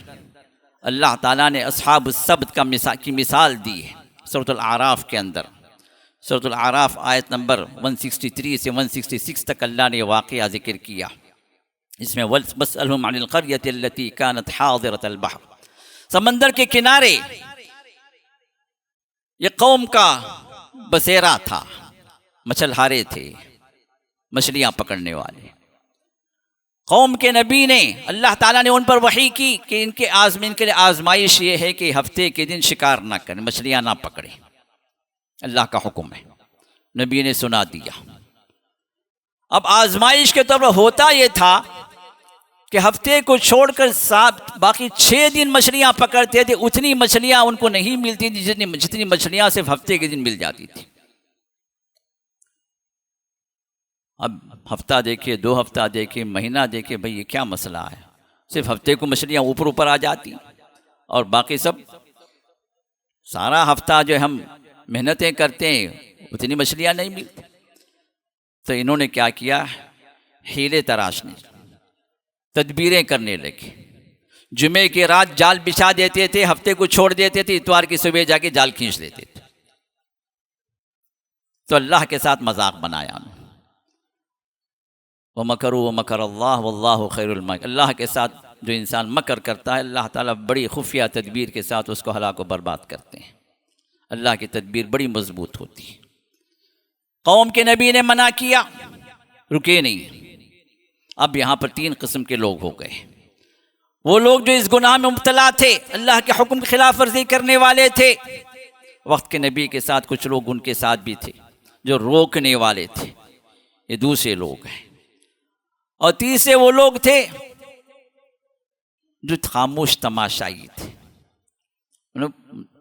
अल्लाह ताला ने अस्हाब सब्त की मिसाल दी है सूरह आराफ के अंदर। सूरह आराफ आयत नंबर 163 से 166 तक अल्लाह ने वाक़या ज़िक्र किया। इसमें वस्अलहुम अनिल क़र्यति अल्लती कानत हाज़िरतल बहर, समंदर के किनारे ये कौम का बसेरा था, मछलहारे थे, मछलियां पकड़ने वाले। कौम के नबी ने, अल्लाह ताला ने उन पर वही की कि इनके लिए आजमाइश ये है कि हफ्ते के दिन शिकार ना करें, मछलियां ना पकड़ें, अल्लाह का हुक्म है। नबी ने सुना दिया। अब आजमाइश के तौर पर होता ये था कि हफ्ते को छोड़कर 7 बाकी 6 दिन मछलियां पकड़ते थे, उतनी मछलियां उनको नहीं मिलती थी जितनी मछलियां सिर्फ हफ्ते के दिन मिल जाती थी। अब हफ्ता देखिए, 2 हफ्ता देखिए, महीना देखिए, भाई ये क्या मसला है। सिर्फ हफ्ते को मछलियां ऊपर ऊपर आ जाती और बाकी सब सारा हफ्ता जो हम मेहनतें करते हैं उतनी मछलियां नहीं मिलती। तो इन्होंने क्या किया, हीले तराशने, तदबीरें करने लगे। जुमे की रात जाल बिछा देते थे, हफ्ते को छोड़ देते थे, इतवार की सुबह जाके जाल खींच लेते थे। तो अल्लाह के साथ मजाक बनाया। व मकरू व मकर अल्लाह वल्लाहु खैरुल माकिरीन। अल्लाह के साथ जो इंसान मकर करता है, अल्लाह ताला बड़ी खुफिया तदबीर के साथ उसको हलाक व बर्बाद करते हैं। अल्लाह की तदबीर बड़ी मजबूत होती है। कौम के नबी ने मना किया, रुके नहीं। अब यहाँ पर 3 किस्म के लोग हो गए। वो लोग जो इस गुनाह में मुब्तला थे, अल्लाह के हुक्म की खिलाफ वर्जी करने वाले थे। वक्त के नबी के साथ कुछ लोग उनके साथ भी थे जो रोकने वाले थे, ये दूसरे लोग हैं। और तीसरे वो लोग थे जो खामोश तमाशाई थे।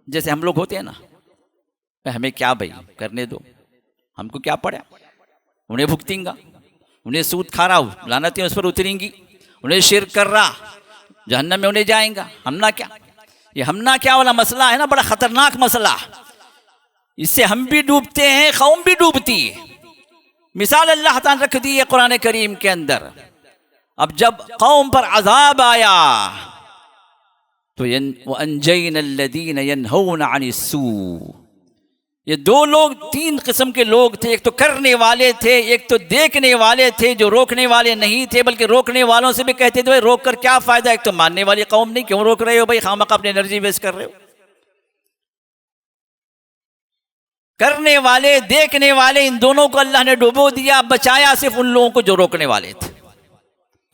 जैसे हम लोग होते हैं ना, हमें क्या भाई करने दो, हमको क्या पड़ा, उन्हें भुगतेंगा, उन्हें सूद खा रहा हूँ, लानतें उस पर उतरेंगी, उन्हें शिर्क कर रहा, जहन्नम में उन्हें जाएंगा, हमना क्या। ये हमना क्या वाला मसला है ना, बड़ा खतरनाक मसला। इससे हम भी डूबते हैं, कौम भी डूबती है। मिसाल अल्लाह ताला रख दी है कुरान करीम के अंदर। अब जब कौम पर अजाब आया तो वअनजैना अल्लज़ीना यनहौना अनिस्सू, ये 2 लोग 3 किस्म के लोग थे। एक तो करने वाले थे, एक तो देखने वाले थे जो रोकने वाले नहीं थे, बल्कि रोकने वालों से भी कहते थे भाई रोक कर क्या फायदा। एक तो मानने वाली कौम नहीं, क्यों रोक रहे हो भाई, खामखा अपनी एनर्जी वेस्ट कर रहे हो। करने वाले, देखने वाले, इन दोनों को अल्लाह ने डुबो दिया, बचाया सिर्फ उन लोगों को जो रोकने वाले थे।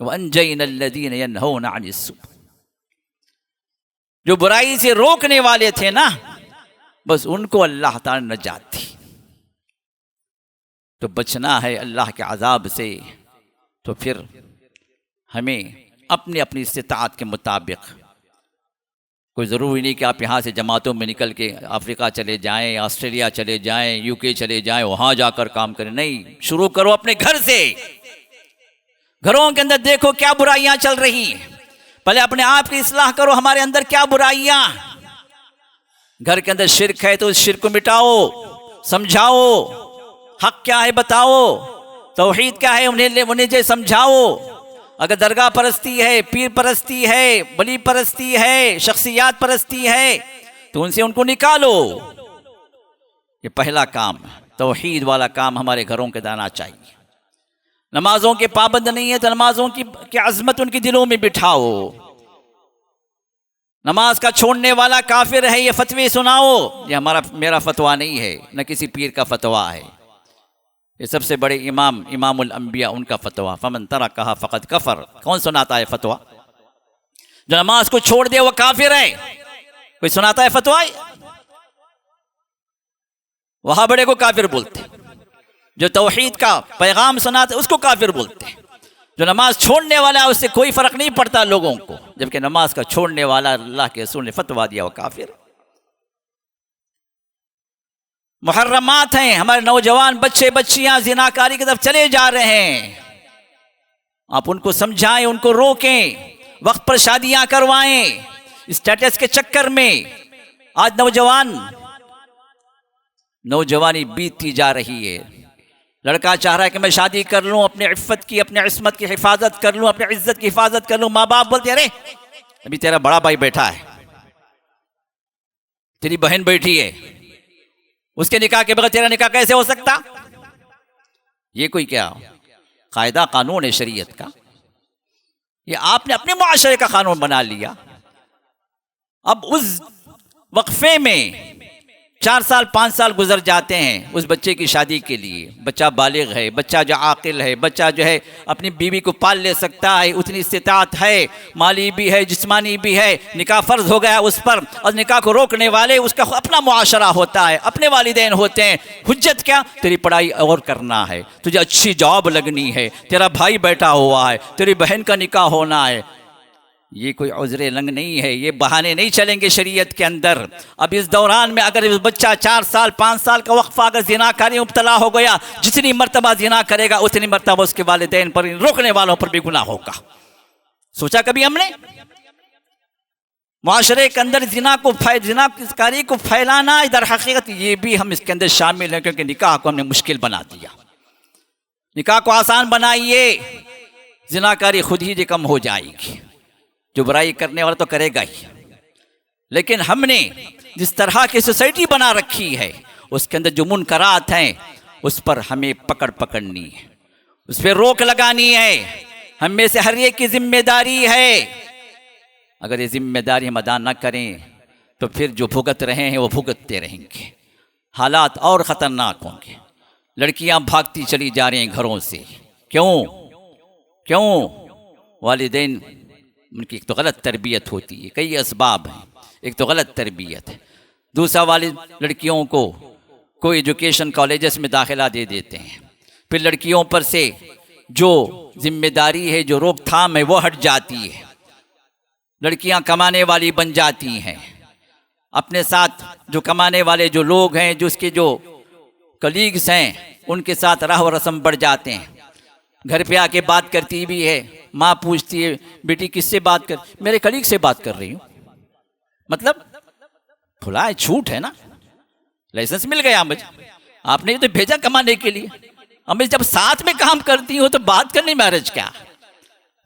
वअनजैना अल्लज़ीना यनहौना अनिस्सू, जो बुराई से रोकने वाले थे ना, बस उनको अल्लाह ताला ने नजात दी। तो बचना है अल्लाह के अजाब से, तो फिर हमें अपनी अपनी इस्तिताअत के मुताबिक, कोई ज़रूरी नहीं कि आप यहाँ से जमातों में निकल के अफ्रीका चले जाएं, ऑस्ट्रेलिया चले जाएं, यूके चले जाएं, वहाँ जाकर काम करें। नहीं, शुरू करो अपने घर से। घरों के अंदर देखो क्या बुराइयां चल रही हैं, पहले अपने आप की इस्लाह करो, हमारे अंदर क्या बुराइयां। घर के अंदर शिर्क है तो उस शिर्क को मिटाओ, समझाओ, हक क्या है बताओ, तौहीद क्या है उन्हें जो समझाओ। अगर दरगाह परस्ती है, पीर परस्ती है, बली परस्ती है, शख्सियात परस्ती है, तो उनसे उनको निकालो। ये पहला काम, तौहीद वाला काम हमारे घरों के दाना चाहिए। नमाजों के पाबंद नहीं है तो नमाजों की अजमत उनके दिलों में बिठाओ। नमाज का छोड़ने वाला काफिर है, ये फतवे सुनाओ। ये मेरा फतवा नहीं है, न किसी पीर का फतवा है, ये सबसे बड़े इमामुल अंबिया उनका फतवा। फमन तरकहा फकद कफर। कौन सुनाता है फतवा? जो नमाज को छोड़ दे वो काफिर है। कोई सुनाता है फतवा? वहां बड़े को काफिर बोलते, जो तौहीद का पैगाम सुनाते उसको काफिर बोलते। जो नमाज छोड़ने वाला है उससे कोई फर्क नहीं पड़ता लोगों को, जबकि नमाज का छोड़ने वाला अल्लाह के रसूल ने फतवा दिया वो काफिर। मुहर्रमात हैं, हमारे नौजवान बच्चे बच्चियां जिनाकारी की तरफ चले जा रहे हैं। आप उनको समझाएं, उनको रोकें, वक्त पर शादियां करवाएं। स्टेटस के चक्कर में आज नौजवानी बीतती जा रही है। लड़का चाह रहा है कि मैं शादी कर लूं, अपने इफ़्फ़त की, अपने इस्मत की हिफाजत कर लूं, अपनी इज्जत की हिफाजत कर लूं। माँ बाप बोलते अरे अभी तेरा बड़ा भाई बैठा है, तेरी बहन बैठी है, उसके निकाह के बगैर तेरा निकाह कैसे हो सकता? ये कोई क्या कायदा कानून है शरीयत का? ये आपने अपने मुआशरे का कानून बना लिया। अब उस वक्फे में 4 साल 5 साल गुजर जाते हैं उस बच्चे की शादी के लिए। बच्चा बालिग है, बच्चा जो आकिल है, बच्चा जो है अपनी बीवी को पाल ले सकता है, उतनी इस्तिताअत है, माली भी है, जिस्मानी भी है, निकाह फ़र्ज हो गया उस पर, और निकाह को रोकने वाले उसका अपना मुआशरा होता है, अपने वालिदैन होते हैं। हुज्जत क्या? तेरी पढ़ाई और करना है, तुझे अच्छी जॉब लगनी है, तेरा भाई बैठा हुआ है, तेरी बहन का निकाह होना है। ये कोई उज़्र लंग नहीं है, ये बहाने नहीं चलेंगे शरीयत के अंदर। अब इस दौरान में अगर बच्चा 4 साल 5 साल का वक्फा अगर ज़िनाकारी में मुब्तला हो गया, जितनी मरतबा ज़िना करेगा उतनी मरतबा उसके वालिदैन पर, रोकने वालों पर भी गुनाह होगा। सोचा कभी हमने? मुआशरे के अंदर ज़िनाकारी को फैलाना, इधर हकीकत ये भी हम इसके अंदर शामिल हैं, क्योंकि निकाह को हमने मुश्किल बना दिया। निकाह को आसान बनाइए, ज़िनाकारी खुद ही कम हो जाएगी। जो बुराई करने वाला तो करेगा ही, लेकिन हमने जिस तरह की सोसाइटी बना रखी है उसके अंदर जो मुनकरात हैं उस पर हमें पकड़नी है, उस पर रोक लगानी है। हम में से हर एक की जिम्मेदारी है। अगर ये जिम्मेदारी हम अदा न करें तो फिर जो भुगत रहे हैं वो भुगतते रहेंगे। हालात और ख़तरनाक होंगे। लड़कियां भागती चली जा रही हैं घरों से। क्यों? वालिदैन उनकी एक तो गलत तरबियत होती है, कई असबाब हैं। एक तो गलत तरबियत है, दूसरा वालिद लड़कियों को कोई एजुकेशन कॉलेजेस में दाखिला दे देते हैं, फिर लड़कियों पर से जो जिम्मेदारी है, जो रोकथाम है वो हट जाती है। लड़कियां कमाने वाली बन जाती हैं, अपने साथ जो कमाने वाले जो लोग हैं, जो उसके जो कलीग्स हैं, उनके साथ राह व रस्म बढ़ जाते हैं। घर पे आके बात करती भी है, माँ पूछती है बेटी किससे बात कर? मेरे कलीग से बात कर रही हूँ। मतलब खुला है, छूट है ना, लाइसेंस मिल गया मुझे, आपने तो भेजा कमाने के लिए। अब मैं जब साथ में काम करती हूँ तो बात करनी मैरिज क्या?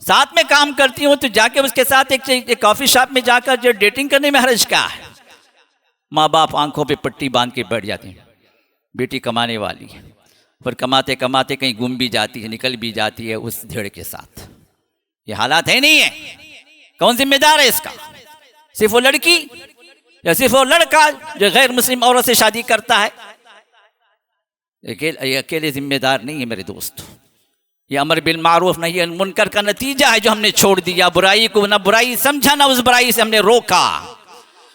साथ में काम करती हूँ तो जाके उसके साथ एक कॉफी शॉप में जाकर जो डेटिंग करने मैरिज क्या है? माँ बाप आंखों पे पट्टी बांध के बैठ जाते हैं, बेटी कमाने वाली है, पर कमाते कमाते कहीं गुम भी जाती है, निकल भी जाती है उस धेड़ के साथ। ये हालात है नहीं है? कौन जिम्मेदार है इसका? सिर्फ वो लड़की या सिर्फ वो लड़का जो गैर मुस्लिम औरत से शादी करता है? अकेले जिम्मेदार नहीं है मेरे दोस्त। ये अमर बिल मारूफ नहीं है मुनकर का नतीजा है जो हमने छोड़ दिया। बुराई को ना बुराई समझा, ना उस बुराई से हमने रोका।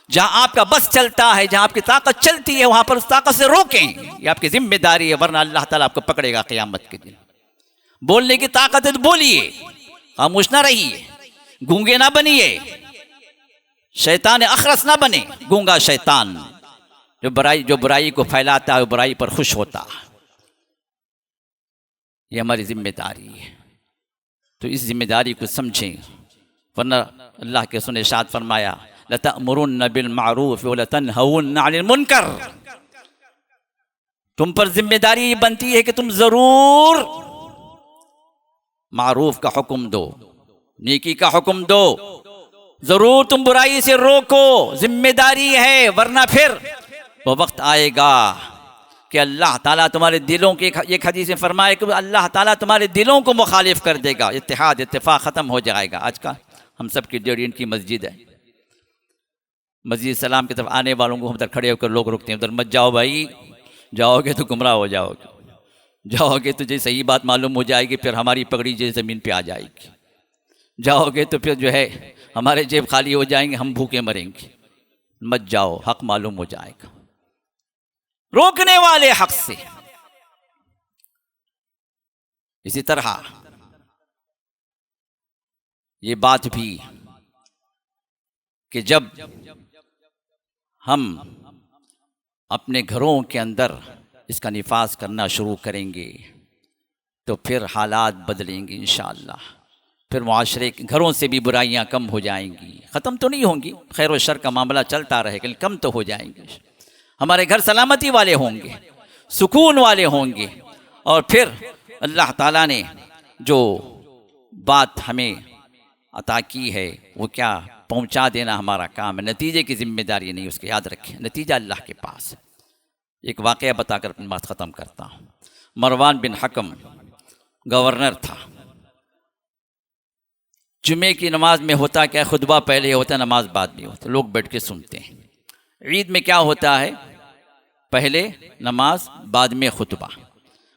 जहां आपका बस चलता है, जहां आपकी ताकत चलती है, वहां पर उस ताकत से रोकें। ये आपकी जिम्मेदारी है, वरना अल्लाह ताला आपको पकड़ेगा क़यामत के दिन। बोलने की ताकत है तो बोलिए, खामोश ना रहिए, गूंगे ना बनिए, शैतान अखरस ना बने। गूंगा शैतान जो बुराई को फैलाता है, बुराई पर खुश होता है। ये हमारी जिम्मेदारी है, तो इस जिम्मेदारी को समझें, वरना अल्लाह के सुने इरशाद फरमाया लतअमुरुन्न बिल मारूफ व लतनहउन्न अनिल मुनकर। तुम पर जिम्मेदारी बनती है कि तुम जरूर मारूफ का हुक्म दो, नेकी का हुक्म दो, जरूर तुम बुराई से रोको, जिम्मेदारी है। वरना फिर वो वक्त आएगा कि अल्लाह ताला तुम्हारे दिलों के, एक हदीस में फरमाए कि अल्लाह ताला तुम्हारे दिलों को मुखालिफ कर देगा, इत्तेहाद इत्तेफाक ख़त्म हो जाएगा। आज का हम सब की 1.5 इंच की मस्जिद है, मस्जिद सलाम की तरफ आने वालों को हम उधर खड़े होकर लोग रुकते हैं, उधर मत जाओ भाई, जाओगे तो गुमराह हो जाओगे, जाओगे तो जैसे सही बात मालूम हो जाएगी, फिर हमारी पगड़ी जैसे ज़मीन पे आ जाएगी, जाओगे तो फिर जो है हमारे जेब खाली हो जाएंगे, हम भूखे मरेंगे। मत जाओ, हक मालूम हो जाएगा। रोकने वाले हक से। इसी तरह ये बात भी कि जब हम अपने घरों के अंदर इसका निफाज करना शुरू करेंगे तो फिर हालात बदलेंगे इंशाअल्लाह। फिर मुआशरे के घरों से भी बुराइयां कम हो जाएंगी, ख़त्म तो नहीं होंगी, खैर व शर का मामला चलता रहेगा, लेकिन कम तो हो जाएंगे। हमारे घर सलामती वाले होंगे, सुकून वाले होंगे, और फिर अल्लाह ताला ने जो बात हमें अता की है वो क्या पहुंचा देना हमारा काम है, नतीजे की जिम्मेदारी नहीं, उसको याद रखें, नतीजा अल्लाह के पास है। एक वाक़या बताकर अपनी बात ख़त्म करता हूँ। मरवान बिन हकम गवर्नर था। जुमे की नमाज में होता क्या, खुतबा पहले होता, नमाज बाद में होता, लोग बैठ के सुनते हैं। ईद में क्या होता है, पहले नमाज बाद में खुतबा।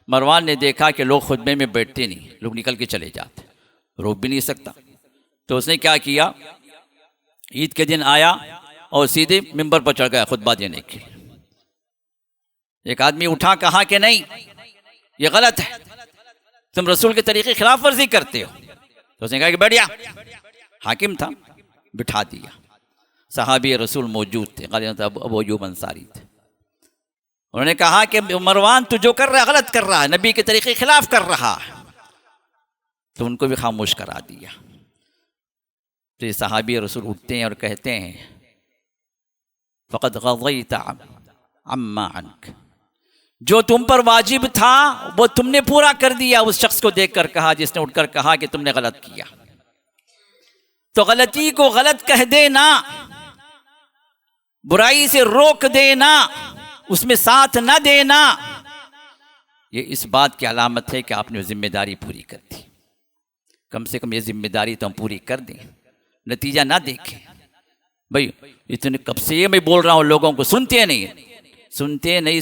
मरवान ने देखा कि लोग खुतबे में बैठते नहीं, लोग निकल के चले जाते, रोक भी नहीं सकता, तो उसने क्या किया, ईद के दिन आया और सीधे मिंबर पर चढ़ गया खुतबा देने के लिए। एक आदमी उठा, कहा कि नहीं ये गलत है, तुम रसूल के तरीके खिलाफ वर्जी करते हो। तो उसने कहा कि बैठ जा। हाकिम था, बिठा दिया। सहाबी रसूल मौजूद थे, अबू अय्यूब अंसारी थे। उन्होंने कहा कि मरवान तू जो कर रहा है गलत कर रहा है, नबी के तरीके खिलाफ कर रहा है। तो उनको भी खामोश करा दिया। तो ये सहाबी रसूल उठते हैं और कहते हैं फ़क़द ग़ज़यत अम्मा अन्क, जो तुम पर वाजिब था वो तुमने पूरा कर दिया। उस शख्स को देखकर कहा, जिसने उठकर कहा कि तुमने गलत किया। तो गलती को गलत कह देना, बुराई से रोक देना, उसमें साथ न देना, ये इस बात की अलामत है कि आपने जिम्मेदारी पूरी कर दी। कम से कम ये जिम्मेदारी तो हम पूरी कर दें, नतीजा ना देखें। भाई इतने कब से ये मैं बोल रहा हूँ, लोगों को सुनते नहीं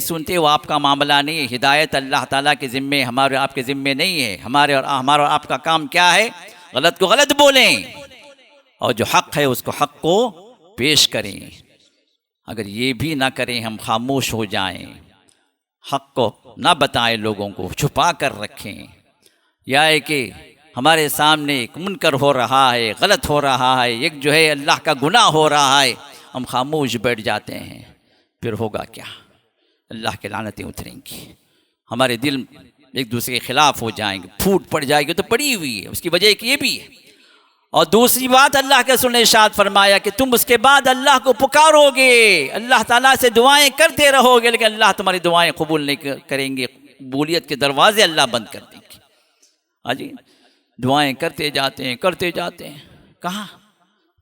सुनते, वो आपका मामला नहीं है। हिदायत अल्लाह ताला के ज़िम्मे, हमारे आपके ज़िम्मे नहीं है। हमारा और आपका काम क्या है, गलत को गलत बोलें और जो हक़ है उसको हक़ को पेश करें। अगर ये भी ना करें, हम खामोश हो जाएं, हक़ को ना बताएं, लोगों को छुपा कर रखें, या है कि हमारे सामने एक मुनकर हो रहा है, गलत हो रहा है, एक जो है अल्लाह का गुनाह हो रहा है, हम खामोश बैठ जाते हैं, फिर होगा क्या, अल्लाह की लानतें उतरेंगी, हमारे दिल एक दूसरे के खिलाफ हो जाएंगे, फूट पड़ जाएगी। तो पड़ी हुई है, उसकी वजह एक ये भी है। और दूसरी बात, अल्लाह के रसूल ने इरशाद फरमाया कि तुम उसके बाद अल्लाह को पुकारोगे, अल्लाह ताला से दुआएं करते रहोगे, लेकिन अल्लाह तुम्हारी दुआएं कबूल नहीं करेंगे, कबूलियत के दरवाजे अल्लाह बंद कर देंगे। हाँ जी, दुआएं करते जाते हैं,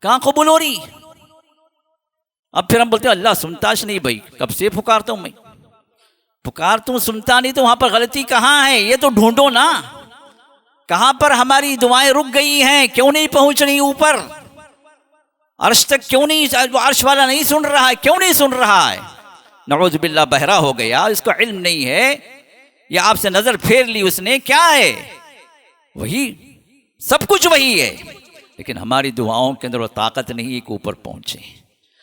कहाँ कबूल हो रही। अब फिर हम बोलते हैं अल्लाह सुनताश नहीं। भाई कब से पुकारता हूँ मैं, पुकारता हूँ, सुनता नहीं, तो वहाँ पर गलती कहाँ है ये तो ढूंढो ना। कहाँ पर हमारी दुआएं रुक गई हैं, क्यों नहीं पहुँच रही ऊपर, अर्श तक क्यों नहीं, अर्श वाला नहीं सुन रहा है, क्यों नहीं सुन रहा है। नऊज़ बिल्लाह बहरा हो गया, इसको इल्म नहीं है, या आपसे नज़र फेर ली उसने, क्या है, वही सब कुछ वही है, लेकिन हमारी दुआओं के अंदर वो ताकत नहीं है कि ऊपर पहुँचे।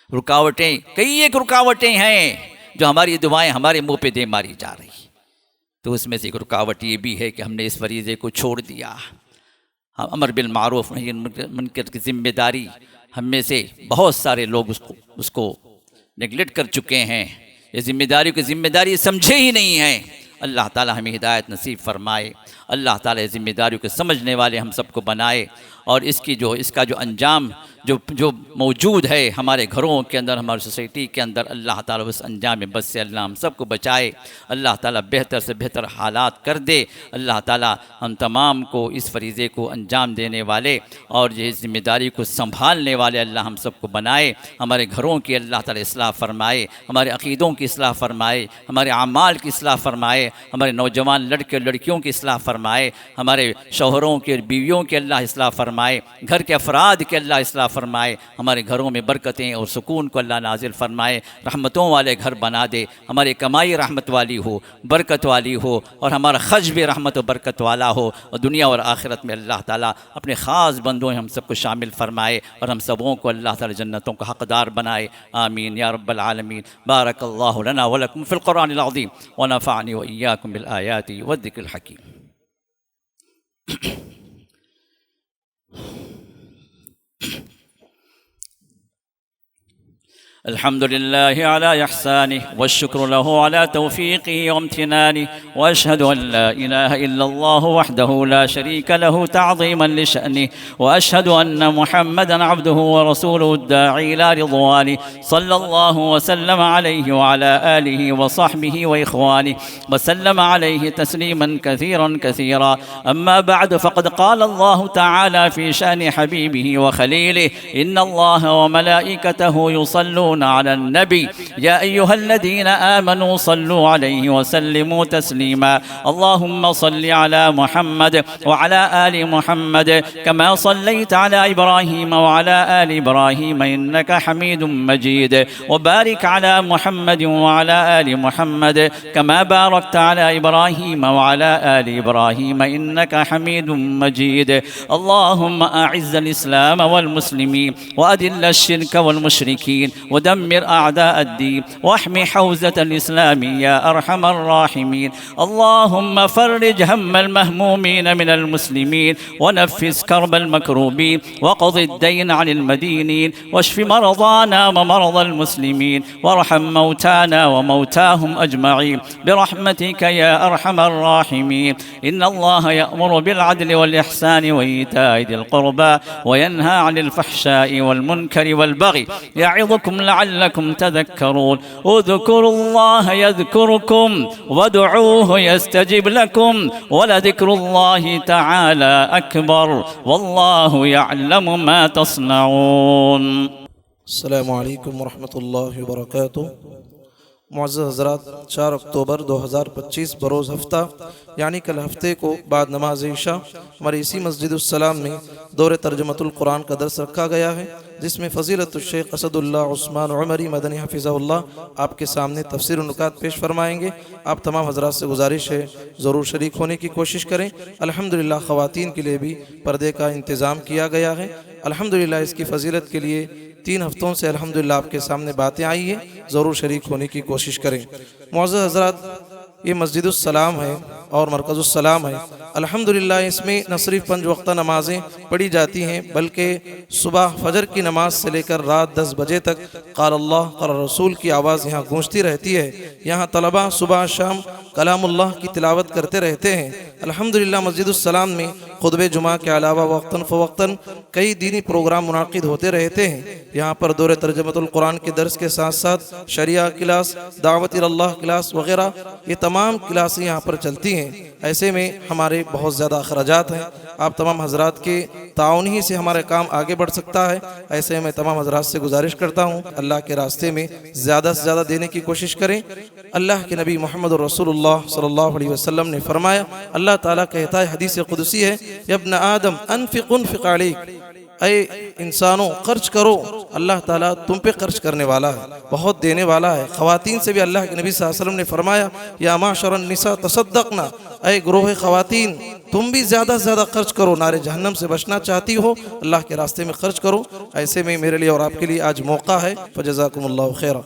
रुकावटें, कई एक रुकावटें हैं जो हमारी दुआएं हमारे मुंह पे दे मारी जा रही। तो उसमें से एक रुकावट ये भी है कि हमने इस फरीज़े को छोड़ दिया। हम अमर बिल मारूफ नही मुनकर की जिम्मेदारी हम में से बहुत सारे लोग उसको नेगलेक्ट कर चुके हैं। ये जिम्मेदारी समझे ही नहीं हैं। अल्लाह ताला हमें हिदायत नसीब फरमाए, अल्लाह ताला जिम्मेदारियों को समझने वाले हम सबको बनाए, और इसका जो अंजाम जो मौजूद है हमारे घरों के अंदर, हमारी सोसाइटी के अंदर, अल्लाह ताला उस अंजाम में बस से अल्लाह हम सबको बचाए। अल्लाह ताला बेहतर से बेहतर हालात कर दे। अल्लाह ताला हम तमाम को इस फरीज़े को अंजाम देने वाले और ये ज़िम्मेदारी को संभालने वाले अल्लाह हम सबको बनाए। हमारे घरों की अल्लाह ताला इस्लाह फरमाए, हमारे अक़ीदों की इस्लाह फरमाए, हमारे आमाल की इस्लाह फरमाए, हमारे नौजवान लड़के और लड़कियों की इस्लाह फरमाए, हमारे शौहरों की और बीवियों की अल्लाह इस्लाह फरमाए, घर के अफराद के अल्लाह इस्लाह फरमाए, हमारे घरों में बरकतें और सुकून को अल्लाह नाजिल फरमाए, रहमतों वाले घर बना दे, हमारी कमाई रहमत वाली हो, बरकत वाली हो, और हमारा खर्च भी रहमत और बरकत वाला हो, और दुनिया और आखिरत में अल्लाह ताला अपने ख़ास बंदों हम सबको शामिल फरमाए, और हम सबों को अल्लाह ताला जन्नतों का हक़दार बनाए। आमीन या रब्बल आलमीन। बारकल्लाहु लना व लकुम फ़िल क़ुरआनिल अज़ीम व नफ़अनी व इय्याकुम बिल आयाति व ज़िक्रिल हकीम। अल्हम्दुलिल्लाहि अला इहसानिहि वश्शुक्रु लहु अला तौफ़ीक़िहि व इम्तिनानिहि व अशहदु अन ला इलाहा इल्लल्लाहु वहदहु ला शरीका लहु तअज़ीमन लिशअनिहि व अशहदु अन्न मुहम्मदन अब्दुहु व रसूलुहु अद्दाई इला रिज़वानिहि सल्लल्लाहु व सल्लम अलैहि व अला आलिहि व सहबिहि व इख़वानिहि व सल्लम अलैहि तस्लीमन कसीरन कसीरा। अम्मा बअद फ़क़द क़ाल अल्लाहु तआला फ़ी शानि हबीबिहि व ख़लीलिहि इन्नल्लाहा व मलाइकतहु युसल्लून सल्लून अला नबी या अय्युहल्लज़ीना आमनू सल्लू अलैहि वसल्लिमू तस्लीमा अल्लाहुम्मा सल्लि अला मुहम्मद व अला आलि मुहम्मद कमा सल्लैता अला इब्राहीम व अला आलि इब्राहीम इन्नका हमीदुम मजीद व बारिक अला मुहम्मद व अला आलि मुहम्मद कमा बारकता अला इब्राहीम व अला आलि इब्राहीम इन्नका हमीदुम मजीद अल्लाहुम्मा अइज़्ज़िल इस्लाम वल मुस्लिमीन व अदिल्ल शिर्क वल मुशरिकीन व दम्मिर अअदाअद्दीन व अहमि हौज़तल इस्लाम या अरहमर राहिमीन अल्लाहुम्मा फर्रिज हम्मल महमूमीन मिनल मुस्लिमीन व नफ़्फ़िस कर्बल मकरूबीन व क़ज़ि द्दैन अनिल मदीनीन वश्फ़ि मरज़ाना व मरज़ल मुस्लिमीन वरहम मौताना व मौताहुम अजमईन बिरहमतिका या अरहमर राहिमीन इन्नल्लाह यअमुरु बिल अदलि वल इहसानि व ईताइ दिल क़ुरबा व यन्हा अनिल फ़हशाइ वल मुनकरि वल बग़ि यअइज़ुकुम लअल्लकुम तज़क्करून उज़्कुरुल्लाह यज़्कुरुकुम वदऊहु यस्तजिब लकुम वलज़िक्रुल्लाहि तआला अकबर वल्लाहु यअलमु मा तस्नऊन। अस्सलामु अलैकुम वरहमतुल्लाहि वबरकातुहू। मुअज़्ज़ज़ हज़रात, 4 अक्टूबर 2025 बरोज़ हफ्ता यानी कल हफ्ते को बाद नमाज इशा हमारी इसी मस्जिदुस्सलाम में दौरे तर्जुमतुल कुरान का दर्स रखा गया है, जिसमें फ़ज़ीलतुश शेख असदुल्लाह उस्मान उमरी मदनी हफ़िज़हुल्लाह आपके सामने तफ़सीर नुकात पेश फरमाएंगे। आप तमाम हज़रात से गुजारिश है ज़रूर शरीक होने की कोशिश करें। अल्हम्दुलिल्लाह ख़वातीन के लिए भी पर्दे का इंतज़ाम किया गया है। अल्हम्दुलिल्लाह इसकी फ़ज़ीलत के लिए 3 हफ्तों से अल्हम्दुलिल्लाह आपके सामने बातें आई हैं, ज़रूर शरीक होने की कोशिश करें। मुअज़्ज़ज़ हज़रात, ये मस्जिदुस्सलाम है और मरकज़ुस्सलाम है। अल्हम्दुलिल्लाह इसमें न सिर्फ 5 वक्ता नमाज़ें पढ़ी जाती हैं, बल्कि सुबह फजर की नमाज से लेकर रात 10 बजे तक क़ाल अल्लाह क़ाल रसूल की आवाज़ यहाँ गूंजती रहती है। यहाँ तलबा सुबह शाम कलामुल्लाह की तिलावत करते रहते हैं। अल्हम्दुलिल्लाह मस्जिदुस्सलाम में खुतबे जुमा के अलावा वक्तन फ़वक्तन कई दीनी प्रोग्राम मुनाकिद होते रहते हैं। यहाँ पर दौरे तर्जुमतुल कुरान के दर्स के साथ साथ शरिया क्लास, दावत इल्लाह क्लास वगैरह ये तमाम क्लासें यहाँ पर चलती हैं। ऐसे में हमारे बहुत ज़्यादा अखराजात हैं। आप तमाम हज़रात के ताउन ही से हमारा काम आगे बढ़ सकता है। ऐसे में तमाम हज़रात से गुजारिश करता हूँ अल्लाह के रास्ते में ज़्यादा से ज़्यादा देने की कोशिश करें। अल्लाह के नबी मोहम्मद रसूलुल्लाह सल्लल्लाहु अलैहि वसल्लम ने फरमाया, अल्लाह ताला कहता है, हदीस कुदसी है, यब्न आदम अनफ़िक़ उनफ़िक़ अलैक, ऐ इंसानों खर्च करो, अल्लाह ताला तुम पे खर्च करने वाला है, बहुत देने वाला है। ख़वातीन से भी अल्लाह के नबी सल्लल्लाहु अलैहि वसल्लम ने फरमाया, या माशरन निसा तसद्दक़ना, ऐ गुरोह ख़वातीन तुम भी ज़्यादा से ज़्यादा खर्च करो, नारे जहन्नम से बचना चाहती हो अल्लाह के रास्ते में खर्च करो। ऐसे में मेरे लिए और आपके लिए आज मौका है। फ़जज़ाकुमुल्लाहु खैरा।